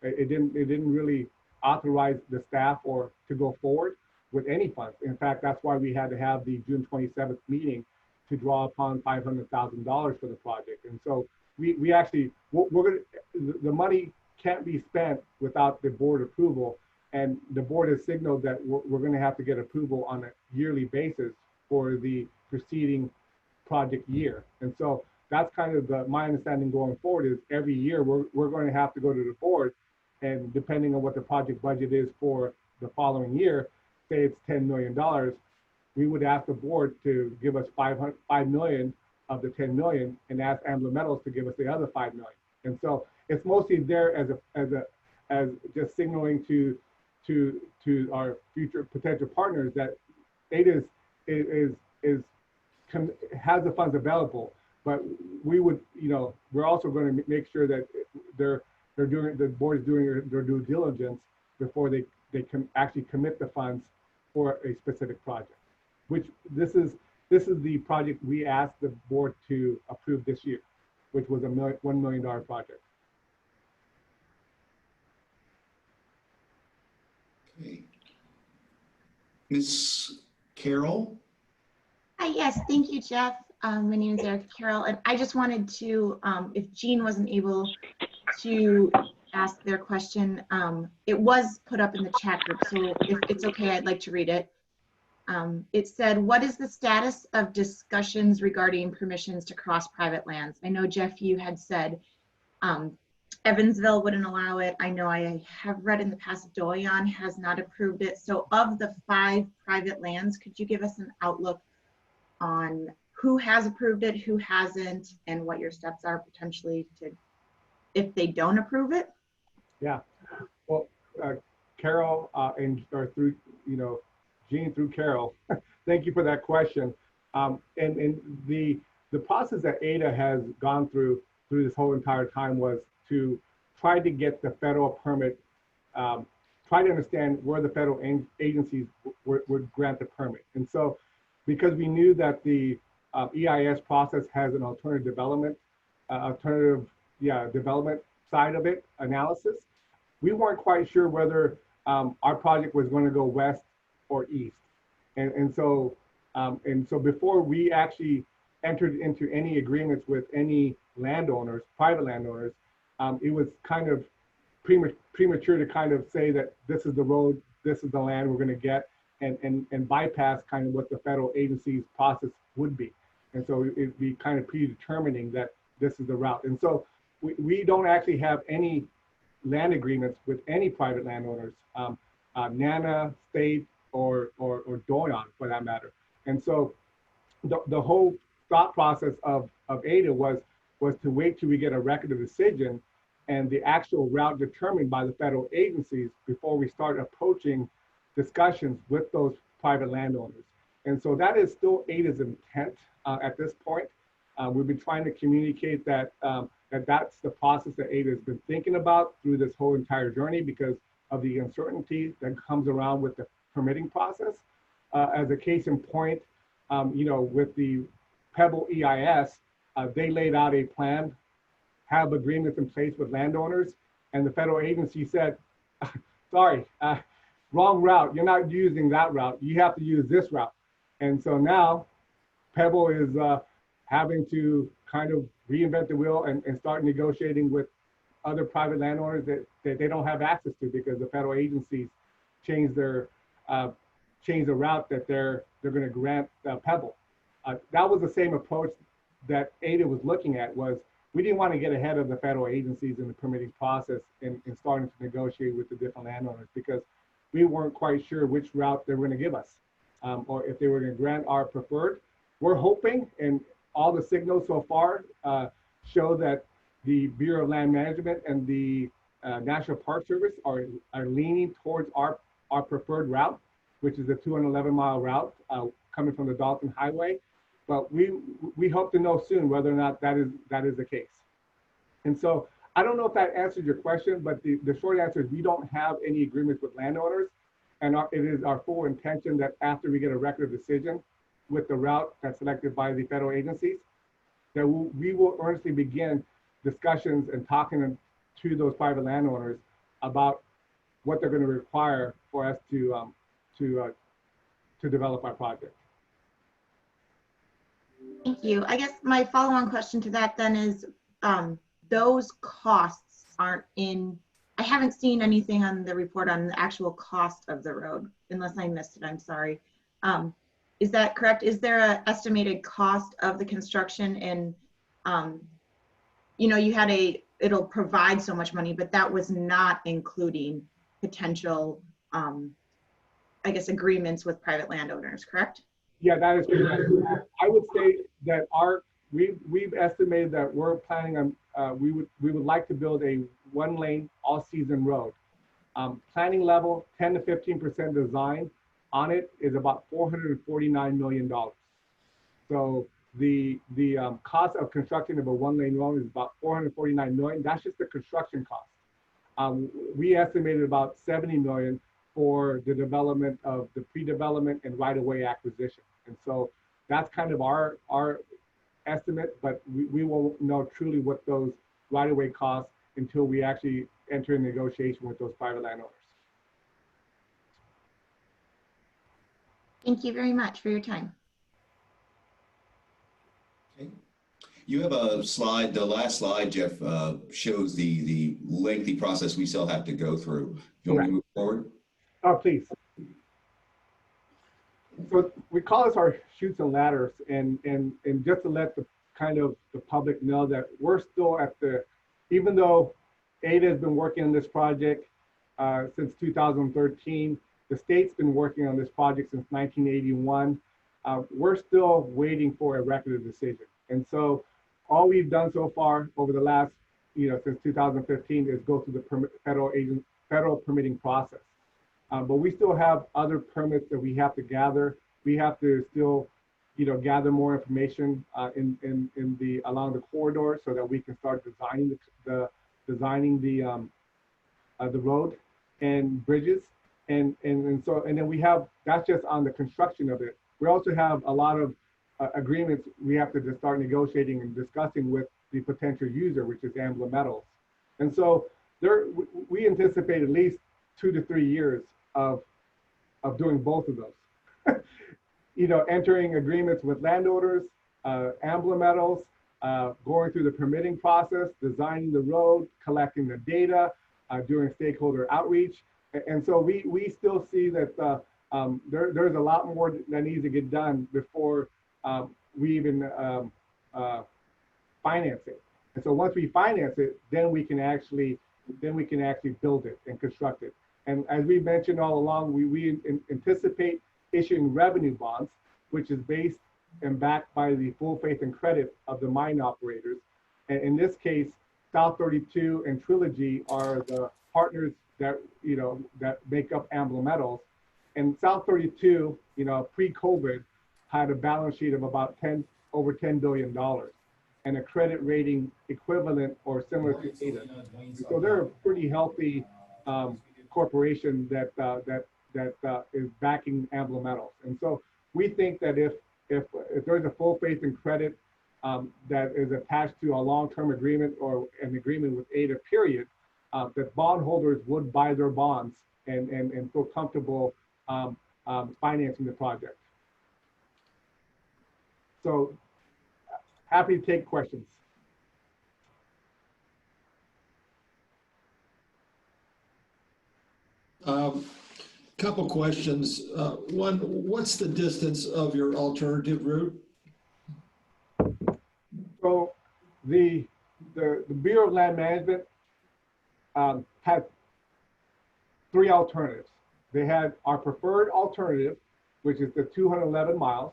B: It didn't really authorize the staff or to go forward with any funds. In fact, that's why we had to have the June 27th meeting to draw upon $500,000 for the project. And so we actually, the money can't be spent without the board approval. And the board has signaled that we're going to have to get approval on a yearly basis for the preceding project year. And so that's kind of my understanding going forward is every year we're going to have to go to the board, and depending on what the project budget is for the following year, say it's $10 million, we would ask the board to give us $5 million of the 10 million and ask Ambler Metals to give us the other 5 million. And so it's mostly there as just signaling to our future potential partners that AIDEA has the funds available, but we would, we're also going to make sure that the board is doing their due diligence before they can actually commit the funds for a specific project, which this is the project we asked the board to approve this year, which was a $1 million project.
A: Okay. Ms. Carroll?
G: Hi, yes, thank you, Jeff. My name is Erica Carroll, and I just wanted to, if Jean wasn't able to ask their question, it was put up in the chat group, so if it's okay, I'd like to read it. It said, what is the status of discussions regarding permissions to cross private lands? I know, Jeff, you had said Evansville wouldn't allow it. I know I have read in the past Doyon has not approved it. So of the 5 private lands, could you give us an outlook on who has approved it, who hasn't, and what your steps are potentially to, if they don't approve it?
B: Yeah, well, Carol, or through, Jean through Carol, thank you for that question. And the process that AIDEA has gone through this whole entire time was to try to get the federal permit, try to understand where the federal agencies would grant the permit. And so, because we knew that the EIS process has an alternative development side of it, analysis, we weren't quite sure whether our project was going to go west or east. And so before we actually entered into any agreements with any landowners, private landowners, it was kind of premature to kind of say that this is the road, this is the land we're going to get, and bypass kind of what the federal agency's process would be. And so it'd be kind of predetermining that this is the route. And so we don't actually have any land agreements with any private landowners, NANA, State, or Doyon for that matter. And so the whole thought process of AIDEA was to wait till we get a record of decision and the actual route determined by the federal agencies before we start approaching discussions with those private landowners. And so that is still AIDEA's intent at this point. We've been trying to communicate that that's the process that AIDEA has been thinking about through this whole entire journey because of the uncertainty that comes around with the permitting process. As a case in point, with the Pebble EIS, they laid out a plan, have agreements in place with landowners, and the federal agency said, sorry, wrong route, you're not using that route, you have to use this route. And so now Pebble is having to kind of reinvent the wheel and start negotiating with other private landowners that they don't have access to because the federal agencies changed the route that they're going to grant Pebble. That was the same approach that AIDEA was looking at. Was we didn't want to get ahead of the federal agencies in the permitting process and starting to negotiate with the different landowners because we weren't quite sure which route they were going to give us or if they were going to grant our preferred. We're hoping, and all the signals so far show that the Bureau of Land Management and the National Park Service are leaning towards our preferred route, which is a 211-mile route coming from the Dalton Highway. But we hope to know soon whether or not that is the case. And so I don't know if that answers your question, but the short answer is we don't have any agreements with landowners. And it is our full intention that after we get a record of decision with the route that's selected by the federal agencies, that we will earnestly begin discussions and talking to those private landowners about what they're going to require for us to develop our project.
G: Thank you. I guess my follow-on question to that then is those costs aren't in, I haven't seen anything on the report on the actual cost of the road, unless I missed it, I'm sorry. Is that correct? Is there an estimated cost of the construction and you know, you had it'll provide so much money, but that was not including potential, I guess, agreements with private landowners, correct?
B: Yeah, that is correct. I would say that we've estimated that we're planning on, we would like to build a 1-lane all-season road. Planning level, 10 to 15% design on it is about $449 million. So the cost of constructing of a 1-lane road is about $449 million. That's just the construction cost. We estimated about $70 million for the development of the pre-development and right-of-way acquisition. And so that's kind of our estimate, but we won't know truly what those right-of-way costs until we actually enter in negotiation with those private landowners.
G: Thank you very much for your time.
A: Okay. You have a slide, the last slide, Jeff, shows the lengthy process we still have to go through. You want me to move forward?
B: Oh, please. So we call this our chutes and ladders, and just to let the public know that we're still at even though AIDEA has been working on this project since 2013, the state's been working on this project since 1981. We're still waiting for a record of decision. And so all we've done so far over the last, since 2015 is go through the federal permitting process. But we still have other permits that we have to gather. We have to still, gather more information along the corridor so that we can start designing the road and bridges. And then we have, that's just on the construction of it. We also have a lot of agreements we have to just start negotiating and discussing with the potential user, which is Ambler Metals. And so we anticipate at least 2 to 3 years of doing both of those. Entering agreements with landowners, Ambler Metals, going through the permitting process, designing the road, collecting the data, doing stakeholder outreach. And so we still see that there's a lot more that needs to get done before we even finance it. And so once we finance it, then we can actually build it and construct it. And as we mentioned all along, we anticipate issuing revenue bonds, which is based and backed by the full faith and credit of the mine operators. And in this case, South 32 and Trilogy are the partners that make up Ambler Metals. And South 32, pre-COVID, had a balance sheet of about over $10 billion and a credit rating equivalent or similar to AIDEA. So they're a pretty healthy corporation that is backing Ambler Metals. And so we think that if there's a full faith and credit that is attached to a long-term agreement or an agreement with AIDEA, period, that bondholders would buy their bonds and feel comfortable financing the project. So happy to take questions.
E: Couple questions. One, what's the distance of your alternative route?
B: So the Bureau of Land Management had 3 alternatives. They had our preferred alternative, which is the 211 miles.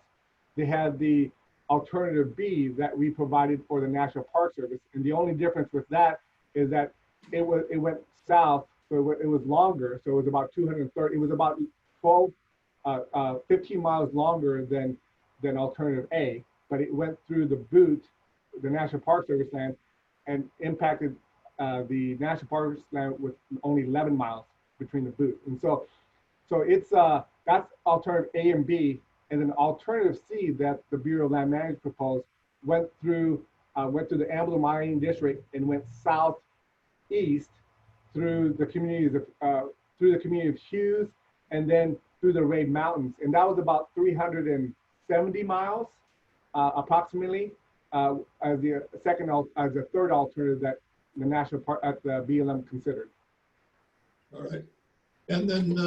B: They had the alternative B that we provided for the National Park Service. And the only difference with that is that it went south, so it was longer. So it was about 230, it was about 15 miles longer than alternative A, but it went through the boot, the National Park Service land, and impacted the National Park land with only 11 miles between the boot. And so it's that's alternative A and B, and then alternative C that the Bureau of Land Management proposed went through the Ambler Mining District and went southeast through the communities of Hughes and then through the Raid Mountains, and that was about 370 miles approximately as the third alternative that the National Park at the BLM considered.
E: All right. And then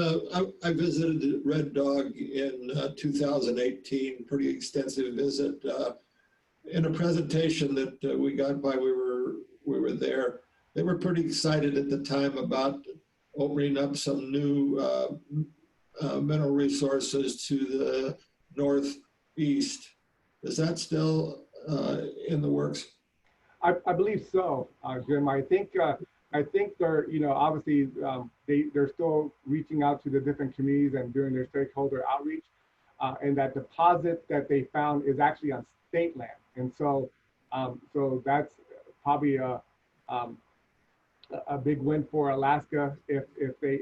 E: I visited Red Dog in 2018, pretty extensive visit. in a presentation that we got while we were there, they were pretty excited at the time about opening up some new mineral resources to the northeast. Is that still in the works?
B: I believe so, Jim. I think they're, you know, obviously they're still reaching out to the different communities and doing their stakeholder outreach. And that deposit that they found is actually on state land, and so that's probably a big win for Alaska if they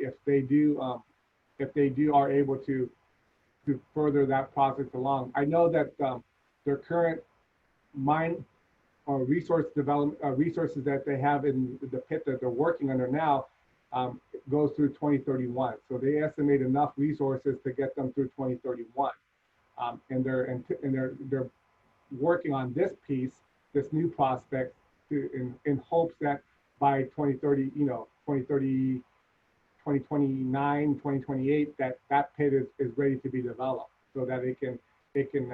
B: are able to further that process along. I know that their current mine or resource development resources that they have in the pit that they're working under now goes through 2031. So they estimate enough resources to get them through 2031, and they're working on this piece, this new prospect, in hopes that by 2030, you know, 2030, 2029, 2028, that pit is ready to be developed, so that they can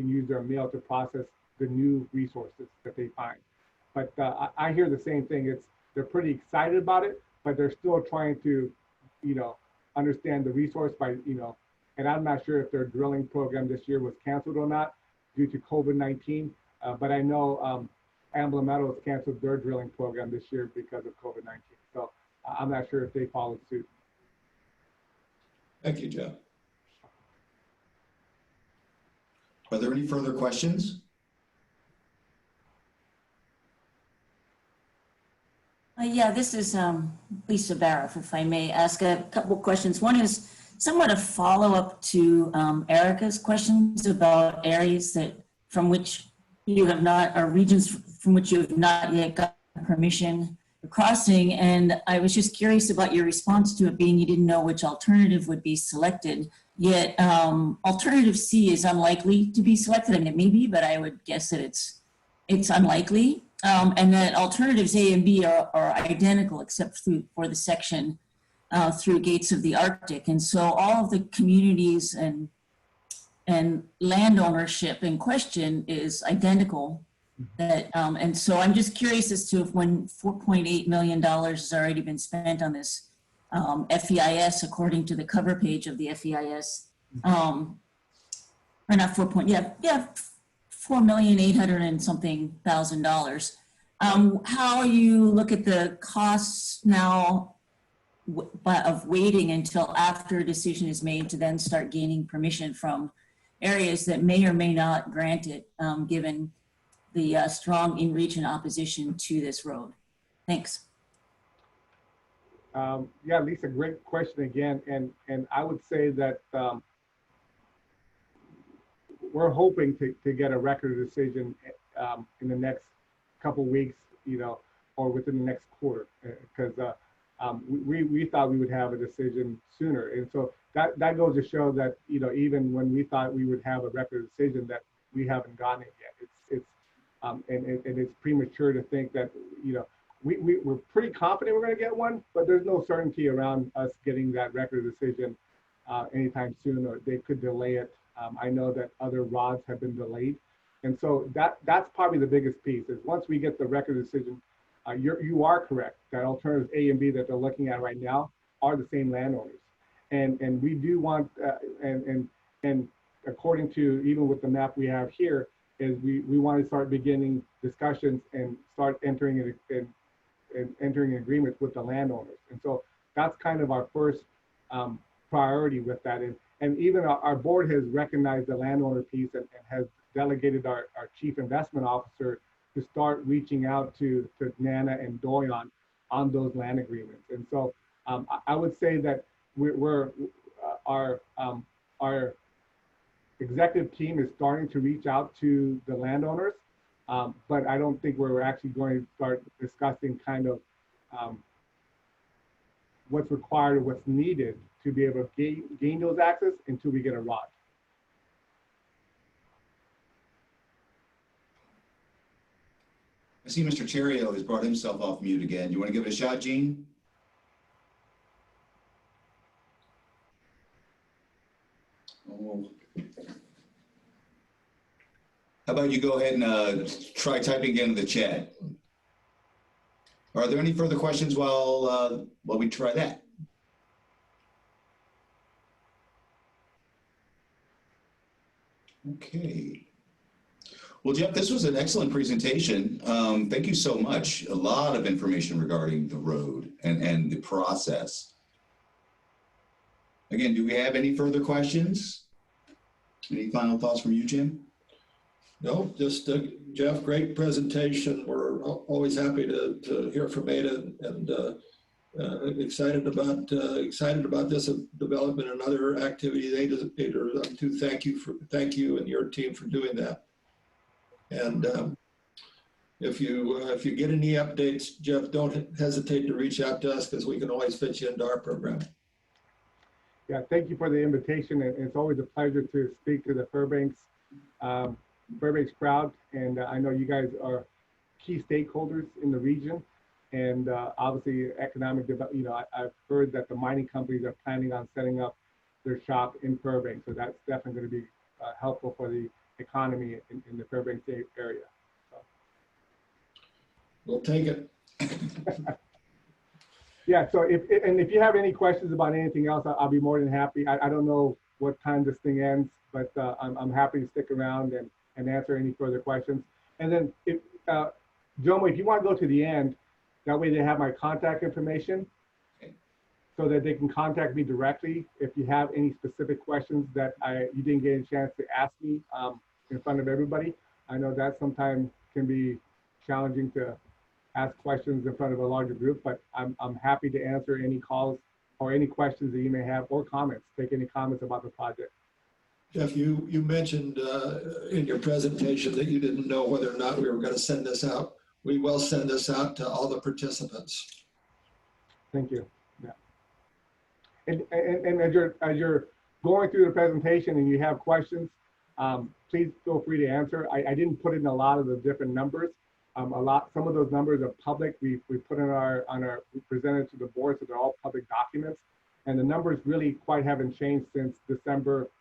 B: use their mill to process the new resources that they find. But I hear the same thing. They're pretty excited about it, but they're still trying to, you know, understand the resource by, you know, and I'm not sure if their drilling program this year was canceled or not due to COVID-19. But I know Ambler Metals canceled their drilling program this year because of COVID-19. So I'm not sure if they followed suit.
E: Thank you, Jeff.
A: Are there any further questions?
H: Yeah, this is Lisa Barrow, if I may ask a couple of questions. One is somewhat a follow-up to Erica's questions about areas that from which you have not, or regions from which you have not yet got permission for crossing. And I was just curious about your response to it being you didn't know which alternative would be selected. Yet alternative C is unlikely to be selected. I mean, it may be, but I would guess that it's unlikely. And that alternatives A and B are identical except for the section through Gates of the Arctic. And so all of the communities and land ownership in question is identical. That and so I'm just curious as to if when $4.8 million has already been spent on this FEIS, according to the cover page of the FEIS, or not 4,800,000 and something $1,000. How you look at the costs now of waiting until after a decision is made to then start gaining permission from areas that may or may not grant it, given the strong in-region opposition to this road? Thanks.
B: Yeah, Lisa, great question again. And I would say that we're hoping to get a record of decision in the next couple weeks, you know, or within the next quarter, because we thought we would have a decision sooner. And so that goes to show that, you know, even when we thought we would have a record of decision, that we haven't gotten it yet. And it's premature to think that, you know, we're pretty confident we're going to get one, but there's no certainty around us getting that record of decision anytime soon, or they could delay it. I know that other rods have been delayed. And so that's probably the biggest piece is once we get the record of decision, you are correct that alternatives A and B that they're looking at right now are the same landowners. And we do want, and according to even with the map we have here, is we want to start beginning discussions and start entering agreements with the landowners. And so that's kind of our first priority with that. And even our board has recognized the landowner piece and has delegated our chief investment officer to start reaching out to Nana and Doyon on those land agreements. And so I would say that our executive team is starting to reach out to the landowners, but I don't think we're actually going to start discussing kind of what's required or what's needed to be able to gain those access until we get a ROD.
A: I see Mr. Cherio has brought himself off mute again. Do you want to give it a shot, Gene? Oh. How about you go ahead and try typing again in the chat? Are there any further questions while we try that? Okay. Well, Jeff, this was an excellent presentation. Thank you so much. A lot of information regarding the road and the process. Again, do we have any further questions? Any final thoughts from you, Jim?
E: No, just Jeff, great presentation. We're always happy to hear from AIDEA, and excited about this development and other activities AIDEA up to. Thank you and your team for doing that. And if you get any updates, Jeff, don't hesitate to reach out to us, because we can always fit you into our program.
B: Yeah, thank you for the invitation. And it's always a pleasure to speak to the Fairbanks crowd. And I know you guys are key stakeholders in the region. And obviously economic development, you know, I've heard that the mining companies are planning on setting up their shop in Fairbanks. So that's definitely going to be helpful for the economy in the Fairbanks area. So.
E: We'll take it.
B: Yeah, so if you have any questions about anything else, I'll be more than happy. I don't know what time this thing ends, but I'm happy to stick around and answer any further questions. And then, Jomo, if you want to go to the end, that way they have my contact information, so that they can contact me directly if you have any specific questions that you didn't get a chance to ask me in front of everybody. I know that sometimes can be challenging to ask questions in front of a larger group, but I'm happy to answer any calls or any questions that you may have, or comments. Take any comments about the project.
E: Jeff, you mentioned in your presentation that you didn't know whether or not we were going to send this out. We will send this out to all the participants.
B: Thank you. Yeah. And as you're going through the presentation and you have questions, please feel free to answer. I didn't put in a lot of the different numbers. Some of those numbers are public. We put in we presented to the board, so they're all public documents. And the numbers really quite haven't changed since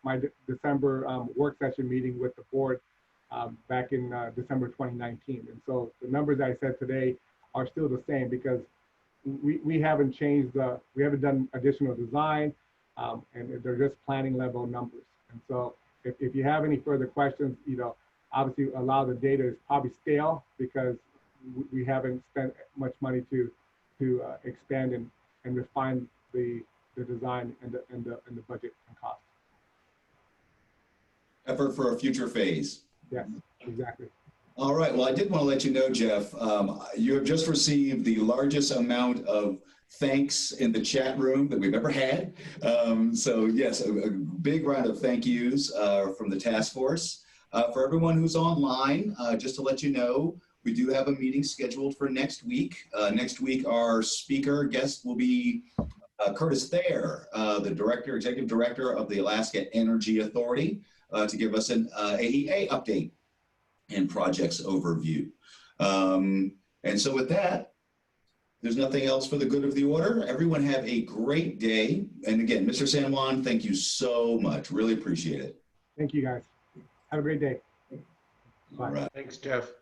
B: my December work session meeting with the board back in December 2019. And so the numbers I said today are still the same, because we haven't changed we haven't done additional design, and they're just planning level numbers. And so if you have any further questions, you know, obviously a lot of the data is probably stale, because we haven't spent much money to expand and refine the design and the budget and cost.
A: Effort for a future phase.
B: Yes, exactly.
A: All right. Well, I did want to let you know, Jeff, you have just received the largest amount of thanks in the chat room that we've ever had. So yes, a big round of thank yous from the task force. For everyone who's online, just to let you know, we do have a meeting scheduled for next week. Next week, our guest will be Curtis Thayer, the executive director of the Alaska Energy Authority, to give us an AIDEA update and projects overview. And so with that, there's nothing else for the good of the order. Everyone have a great day. And again, Mr. San Juan, thank you so much. Really appreciate it.
B: Thank you, guys. Have a great day. Bye.
A: All right.
I: Thanks, Jeff.